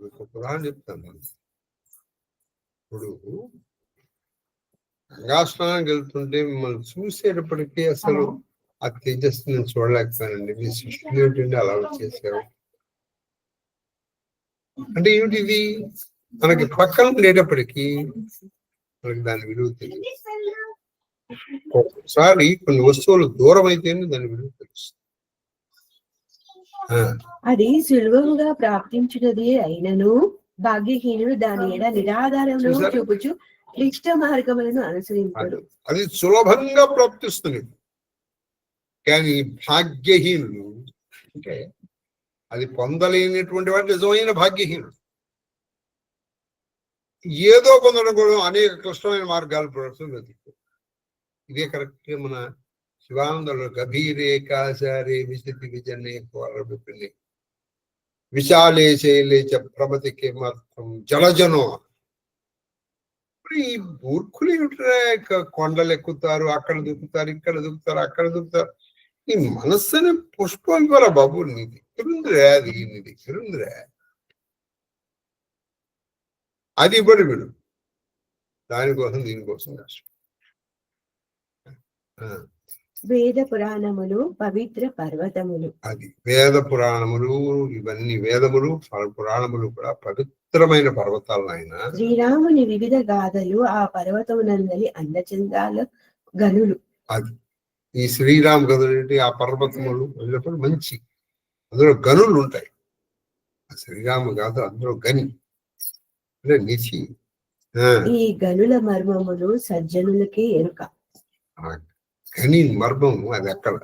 Speaker 2: ఒక ఉదాహరణ చెప్తాను. ఇప్పుడు గంగాస్నానానికి వెళ్తుంటే మిమ్మల్ని చూసేటప్పటికీ అసలు ఆ తేజస్సు నేను చూడలేకపోయానండి. మీ శిష్యులు ఏంటంటే అలా వచ్చేసావు అంటే ఏమిటి? ఇది
Speaker 1: మనకి పక్కన ఉండేటప్పటికీ మనకి దాని విలువ తెలియదు. ఒకసారి కొన్ని వస్తువులు దూరం అయితేనే దాని విలువ తెలుస్తుంది.
Speaker 4: అది సులభముగా ప్రాప్తించినది అయినను భాగ్యహీనుడు దాని ఎడ నిరాధారమును చూపుచు క్లిష్ట మార్గములను అనుసరించాడు.
Speaker 1: అది సులభంగా ప్రాప్తిస్తుంది, కానీ భాగ్యహీనుడు అంటే అది పొందలేనటువంటి వాడు నిజమైన భాగ్యహీనుడు. ఏదో పొందడం కూడా అనేక క్లిష్టమైన మార్గాలు ప్రవర్తిస్తుంది. ఇదే కరెక్ట్. మన శివానందంలో గభీరే కాశారే విశతి విజనే కోరబిపిని విశాలే శైలే చ ప్రభతికే మాత్రం జలజనో. ఇప్పుడు ఈ మూర్ఖులు ఏమిటా, కొండలు ఎక్కుతారు, అక్కడ దుక్కుతారు, ఇక్కడ దుక్కుతారు, అక్కడ దుక్కుతారు. ఈ మనస్సుని పుష్పం ఇవ్వాల బాబు, నీ దగ్గరుందిరా, అది నీ దగ్గరుందిరా, అది ఇవ్వడు వీడు. దానికోసం దీనికోసం కష్టం.
Speaker 4: వేద పురాణములు పవిత్ర పర్వతములు.
Speaker 1: అది వేద పురాణములు, ఇవన్నీ వేదములు పురాణములు కూడా పవిత్రమైన పర్వతాలు. ఆయన
Speaker 4: శ్రీరాముని వివిధ గాథలు ఆ పర్వతమునందలి అందచందాల గనులు.
Speaker 1: అది ఈ శ్రీరామ్ గదులు ఆ పర్వతములు వెళ్ళినప్పుడు మంచి అందులో గనులు ఉంటాయి. శ్రీరాము గాథ అందులో గని అంటే నిధి.
Speaker 4: ఈ గనుల మర్మములు సజ్జనులకే ఎరుక.
Speaker 1: గని మర్మం అది ఎక్కడ,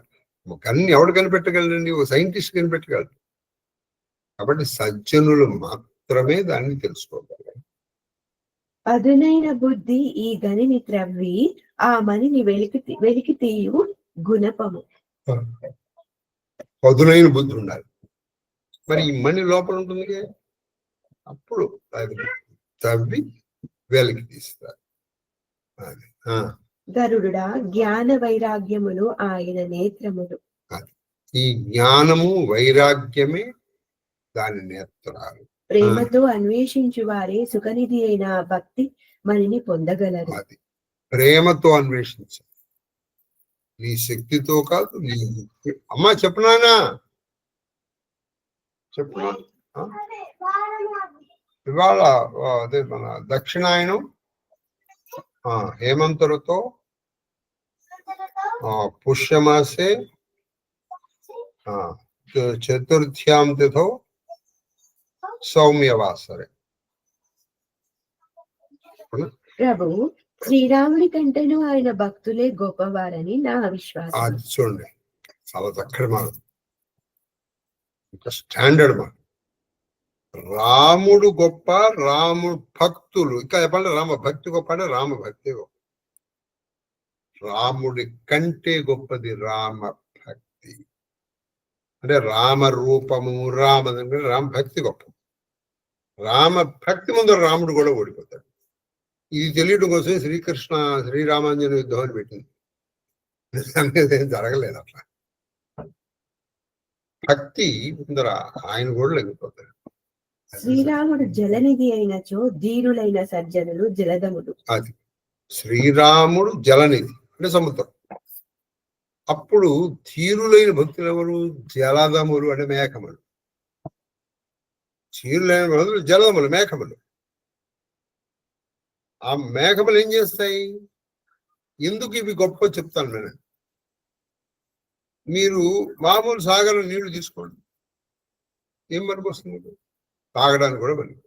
Speaker 1: గన్ని ఎవడు కనిపెట్టగలరండి? ఓ సైంటిస్ట్ కనిపెట్టగలరు. కాబట్టి సజ్జనులు మాత్రమే దాన్ని తెలుసుకోగలరు.
Speaker 4: పదునైన బుద్ధి ఈ గనిని త్రవ్వి ఆ మణిని వెలికి తీయు గుణపము.
Speaker 1: పదునైన బుద్ధి ఉండాలి. మరి ఈ మణి లోపల ఉంటుంది, అప్పుడు అది తవ్వి వెలికి తీస్తారు.
Speaker 4: గరుడా జ్ఞాన వైరాగ్యములు ఆయన నేత్రములు.
Speaker 1: ఈ జ్ఞానము వైరాగ్యమే దాని నేత్రాలు.
Speaker 4: ప్రేమతో అన్వేషించు వారే సుఖనిధి అయిన భక్తి మనిని పొందగలరు.
Speaker 1: అది ప్రేమతో అన్వేషించు, నీ శక్తితో కాదు. నీ అమ్మా చెప్పునానా, చెప్పునా. ఇవాళ అదే మన దక్షిణాయనం హేమంత ఋతో పుష్యమాసే చతుర్థ్యాం తిథౌ సౌమ్యవాసరే.
Speaker 4: ప్రభు శ్రీరాముడి కంటేను ఆయన భక్తులే గొప్పవారని నా విశ్వాసం.
Speaker 1: అది చూడండి, చాలా చక్కటి మాట, ఇంకా స్టాండర్డ్ మాట. రాముడు గొప్ప, రాముడు భక్తులు ఇంకా చెప్పండి. రామ భక్తి గొప్ప అంటే రామ భక్తి గొప్ప. రాముడి కంటే గొప్పది రామ భక్తి. అంటే రామ రూపము, రామ భక్తి గొప్ప. రామ భక్తి ముందు రాముడు కూడా ఓడిపోతాడు. ఇది తెలియడం కోసం శ్రీరామాంజన యుద్ధం అని పెట్టింది. అనేది ఏం జరగలేదు అట్లా. భక్తి ముందర ఆయన కూడా లెగిపోతాడు.
Speaker 4: శ్రీరాముడు జలనిధి అయినచో ధీరులైన సజ్జనులు జలదములు.
Speaker 1: అది శ్రీరాముడు జలనిధి అంటే సముద్రం. అప్పుడు ధీరులైన భక్తులు ఎవరు? జలదములు అంటే మేఘములు. ధీరులైన భక్తులు జలదములు, మేఘములు. ఆ మేఘములు ఏం చేస్తాయి? ఎందుకు ఇవి గొప్ప చెప్తాను నేను. మీరు మామూలు సాగరం నీళ్లు తీసుకోండి, ఏం పనికి వస్తుంది? తాగడానికి కూడా పనికి.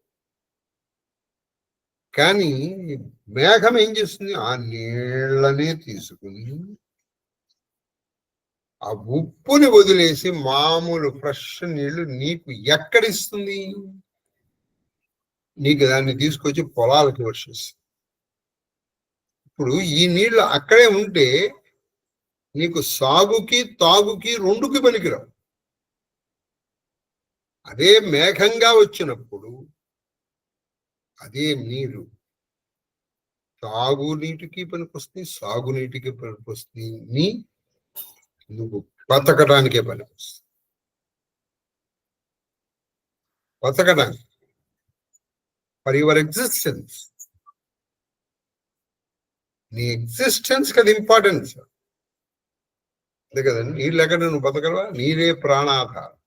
Speaker 1: కానీ మేఘం ఏం చేస్తుంది? ఆ నీళ్ళనే తీసుకుని ఆ ఉప్పుని వదిలేసి మామూలు ఫ్రెష్ నీళ్లు నీకు ఎక్కడిస్తుంది? నీకు దాన్ని తీసుకొచ్చి పొలాలకి వర్షిస్తుంది. ఇప్పుడు ఈ నీళ్లు అక్కడే ఉంటే నీకు సాగుకి తాగుకి రెండుకి పనికిరావు. అదే మేఘంగా వచ్చినప్పుడు అదే నీరు తాగునీటికి పనికొస్తుంది, సాగునీటికి పనికొస్తుంది, నువ్వు బతకడానికే పనికొస్తుంది. బతకడానికి, ఫర్ యువర్ ఎగ్జిస్టెన్స్. నీ ఎగ్జిస్టెన్స్ కదా ఇంపార్టెన్స్. అంతే కదండి. నీళ్ళు ఎక్కడ నువ్వు బతకలవా? నీరే ప్రాణాధారం.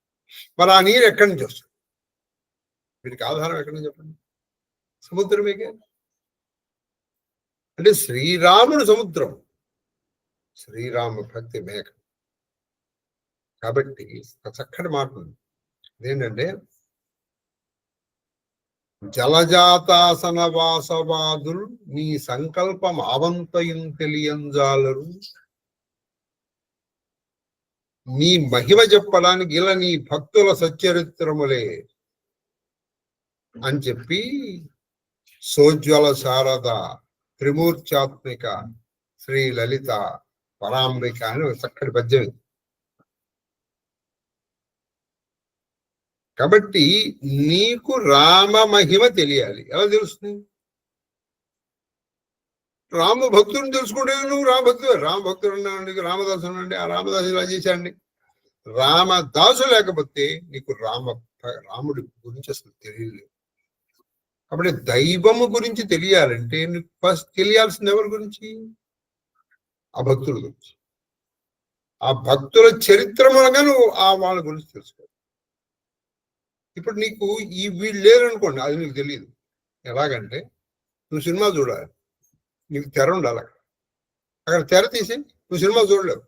Speaker 1: మరి ఆ నీరు ఎక్కడి నుంచి వస్తుంది? వీటికి ఆధారం ఎక్కడి నుంచి చెప్పండి. సముద్రమేగా. అంటే శ్రీరాముడు సముద్రం, శ్రీరామ భక్తి మేఘ. కాబట్టి ఒక చక్కటి మాట ఉంది. ఏంటంటే జలజాతాసన వాసవాదులు నీ సంకల్పం అవంతయం తెలియంజాలరు. నీ మహిమ చెప్పడానికి ఇలా నీ భక్తుల సచ్చరిత్రములే అని చెప్పి సోజ్వల శారద త్రిమూర్త్యాత్మిక శ్రీ లలిత పరాంబిక అని ఒక చక్కటి పద్యం. కాబట్టి నీకు రామ మహిమ తెలియాలి. ఎలా తెలుస్తుంది? రామ భక్తుడిని తెలుసుకుంటే నువ్వు రామభక్తుడు అన్నాడు, రామదాసు అనండి. ఆ రామదాసు ఇలా చేశాండి. రామదాసు లేకపోతే నీకు రాముడి గురించి అసలు తెలియలేదు. కాబట్టి దైవము గురించి తెలియాలంటే నీకు ఫస్ట్ తెలియాల్సింది ఎవరి గురించి? ఆ భక్తుల గురించి. ఆ భక్తుల చరిత్ర మూలంగా నువ్వు ఆ వాళ్ళ గురించి తెలుసుకో. ఇప్పుడు నీకు వీళ్ళు లేరనుకోండి, అది నీకు తెలియదు. ఎలాగంటే నువ్వు సినిమా చూడాలి, నీకు తెర ఉండాలి. అక్కడ తెర తీసి నువ్వు సినిమా చూడలేవు.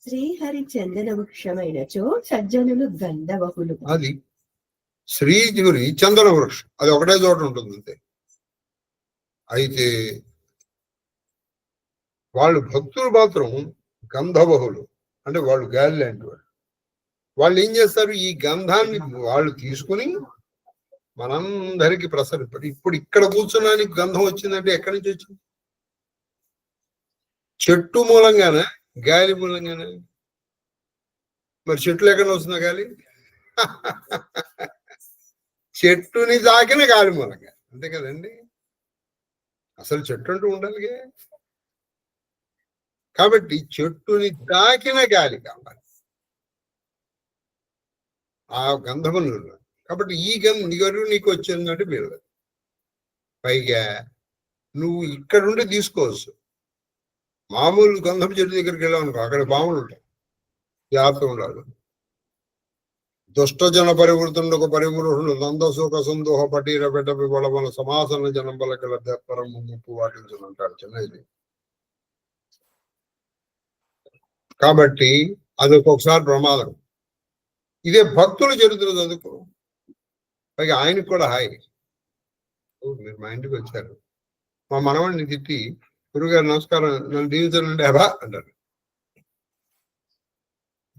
Speaker 4: శ్రీహరి చందన వృక్షమైనచో సజ్జనులు గంధవహులు.
Speaker 1: అది శ్రీహరి చందన వృక్షం, అది ఒకటే చోట ఉంటుంది అంతే. అయితే వాళ్ళు భక్తులు మాత్రం గంధవహులు, అంటే వాళ్ళు గాలి లాంటి వాళ్ళు. వాళ్ళు ఏం చేస్తారు? ఈ గంధాన్ని వాళ్ళు తీసుకుని మనందరికి ప్రసరిస్తారు. ఇప్పుడు ఇక్కడ కూర్చున్నానికి గంధం వచ్చిందంటే ఎక్కడి నుంచి వచ్చింది? చెట్టు మూలంగానే, గాలి మూలంగానే. మరి చెట్లు ఎక్కడ వస్తుందా గాలి? చెట్టుని తాకిన గాలి మూలంగా, అంతే కదండి. అసలు చెట్టు అంటూ ఉండాలిగా. కాబట్టి చెట్టుని తాకిన గాలి కావాలి ఆ గంధములు. కాబట్టి ఈ గంధం నీకు వచ్చిందంటే మీరు పైగా నువ్వు ఇక్కడుండి తీసుకోవచ్చు. మామూలు గంధం చెట్టు దగ్గరికి వెళ్ళామనుకో, అక్కడ బాములు ఉంటాయి, జాగ్రత్త ఉండాలి. దుష్టజన పరివృతుండకు పరివృహుడు నందశోక సందోహ పటీర పెట్ట బలమల సమాసన జనం బలకల దెప్పరం ముప్పు వాటించనంటాడు చిన్నది. కాబట్టి అది ఒక్కొక్కసారి ప్రమాదం. ఇదే భక్తుల చరిత్ర చదువుకో, పైగా ఆయనకు కూడా హాయ్. మీరు మా ఇంటికి వచ్చారు, మా మనవాడిని తిట్టి గురుగారు నమస్కారం నన్ను దీవించండి అబా అంటారు,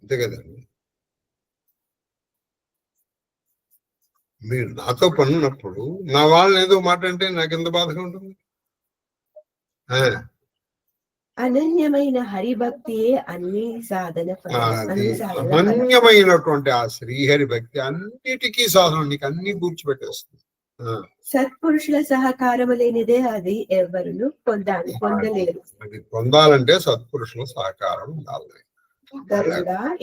Speaker 1: అంతే కదండి. మీరు నాతో పనున్నప్పుడు నా వాళ్ళని ఏదో మాట అంటే నాకు ఎంత బాధగా ఉంటుంది.
Speaker 4: అనన్యమైన హరిభక్తియే అన్ని సాధన.
Speaker 1: అనన్యమైనటువంటి ఆ శ్రీహరి భక్తి అన్నిటికీ సాధన, నీకు అన్ని కూర్చిపెట్టేస్తుంది.
Speaker 4: సత్పురుషుల సహకారం లేనిదే అది ఎవరును పొందలేరు.
Speaker 1: అది పొందాలంటే సత్పురుషుల సహకారం ఉండాలి.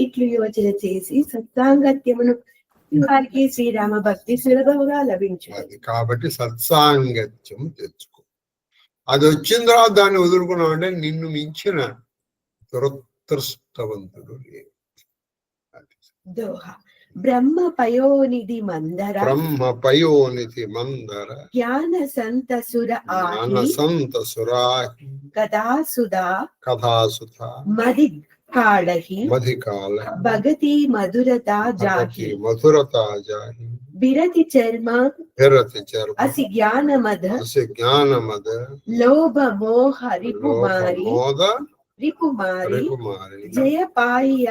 Speaker 4: ఇట్లు యోచన చేసి సత్సాంగత్యమును వారికి శ్రీరామ భక్తి సులభంగా లభించింది. కాబట్టి
Speaker 1: సత్సాంగత్యం తెచ్చుకో. అది వచ్చిన తర్వాత దాన్ని వదులుకున్నామంటే నిన్ను మించిన దురదృష్టవంతుడు లేదు.
Speaker 4: దోహ బ్రహ్మ పయోనిధి మందర,
Speaker 1: బ్రహ్మ పయోనిధి మందర
Speaker 4: జ్ఞాన సంతసుర
Speaker 1: సంతసురాహి
Speaker 4: కథాసుధా
Speaker 1: మది
Speaker 4: కాళహి భగతి మధురతా జాహి బిరతి చర్మ అసి జ్ఞానమద లోభ మోహ రిపుమారి జయపాయ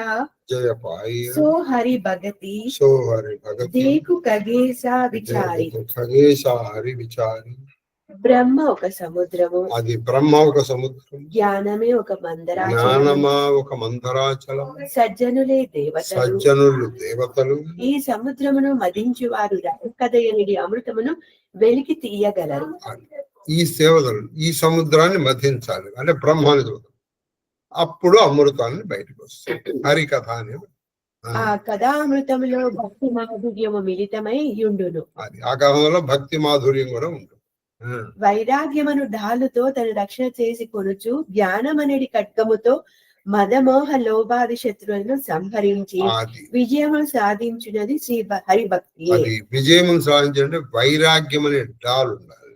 Speaker 4: సో హరి భగతి దేకు ఖగేశా విచారి. బ్రహ్మ ఒక సముద్రము,
Speaker 1: అది బ్రహ్మ ఒక సముద్రం,
Speaker 4: జ్ఞానమే ఒక
Speaker 1: మందరాచలం,
Speaker 4: సజ్జనులు
Speaker 1: దేవతలు.
Speaker 4: ఈ సముద్రమును మదించు వారు కదయనిడి అమృతమును వెలికి తీయగలరు.
Speaker 1: ఈ సేవలు ఈ సముద్రాన్ని మధించాలి అంటే బ్రహ్మాన్ని చూద్దాం, అప్పుడు అమృతాన్ని బయటకు వస్తుంది. హరికథ అని
Speaker 4: ఆ కథామృతంలో భక్తి మాధుర్యము మిళితమై ఉండును.
Speaker 1: అది ఆ కథలో భక్తి మాధుర్యం కూడా ఉంటుంది.
Speaker 4: వైరాగ్యమును ఢాలుతో తన రక్షణ చేసి కొనుచు జ్ఞానమనేది ఖడ్గముతో మదమోహ లోభాది శత్రువులను సంహరించి
Speaker 1: అది
Speaker 4: విజయము సాధించినది హరిభక్తి.
Speaker 1: అది విజయం సాధించాలంటే వైరాగ్యం అనే డాల్ ఉండాలి.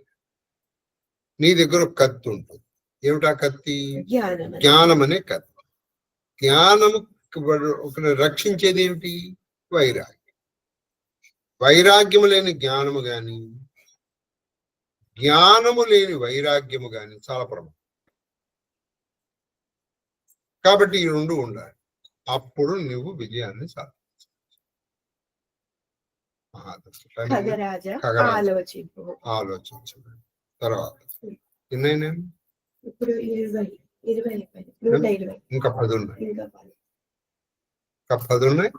Speaker 1: నీ దగ్గర ఒక కత్తి ఉంటుంది. ఏమిటా కత్తి?
Speaker 4: జ్ఞానం.
Speaker 1: జ్ఞానం అనే కత్తి. జ్ఞానము రక్షించేది ఏమిటి? వైరాగ్యం. వైరాగ్యము లేని జ్ఞానము గాని జ్ఞానము లేని వైరాగ్యము గాని చాలా ప్రమాదం. కాబట్టి ఈ రెండు ఉండాలి. అప్పుడు నువ్వు విజయాన్ని ఆలోచించు. తర్వాత ఎన్నైనా
Speaker 4: ఇప్పుడు 20
Speaker 1: ఇంకా 10 ఉన్నాయి. ఇంకా 10 ఉన్నాయి.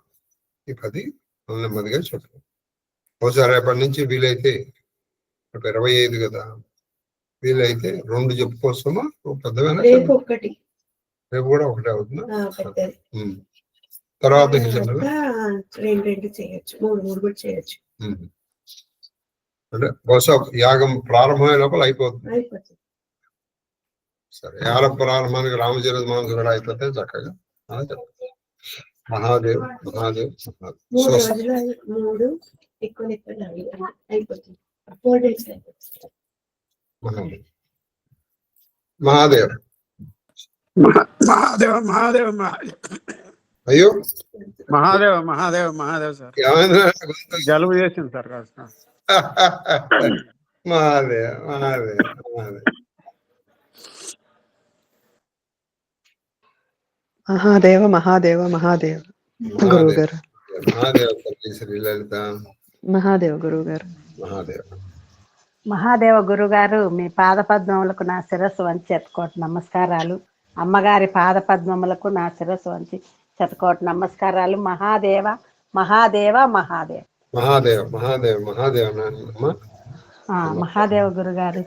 Speaker 1: ఈ 10 నెమ్మదిగా చెప్పు. ఒకసారి రేపటి నుంచి వీలైతే 25 కదా, వీలైతే 2 చెప్పుకోవస్తామా? పెద్దవేనా?
Speaker 4: రేపు
Speaker 1: కూడా ఒకటే అవుతుందా? తర్వాత 2 చేయొచ్చు, 3 కూడా చేయొచ్చు. అంటే బహుశా యాగం ప్రారంభమయ్యే లోపల అయిపోతుంది. సరే, యాగ ప్రారంభానికి రామచరిత మానసు కూడా అయిపోతే చక్కగా మహాదేవ్ మహాదేవ్ మహాదేవ్
Speaker 5: మహాదేవ మహాదేవ
Speaker 1: అయ్యో
Speaker 5: మహాదేవ మహాదేవ మహాదేవ్ సార్, జలుబు చేసింది సార్ కాస్త.
Speaker 1: మహాదేవ్ మహాదేవ్ మహాదేవ్
Speaker 6: మహాదేవ మహాదేవ మహాదేవ గురువు గారు.
Speaker 1: మహాదేవ్ శ్రీ లలిత
Speaker 6: మహాదేవ గురువు గారు.
Speaker 1: మహాదేవ్
Speaker 7: మహాదేవ గురుగారు, మీ పాద పద్మములకు నా శిరస్సు వంచి చెత్తుకోటి నమస్కారాలు. అమ్మగారి పాద పద్మములకు నా శిరస్సు వంచి చెత్తుకోటి నమస్కారాలు. మహాదేవ మహాదేవ మహాదేవ్
Speaker 1: మహాదేవ్ మహాదేవ్ మహాదేవ్
Speaker 7: మహాదేవ గురుగారు.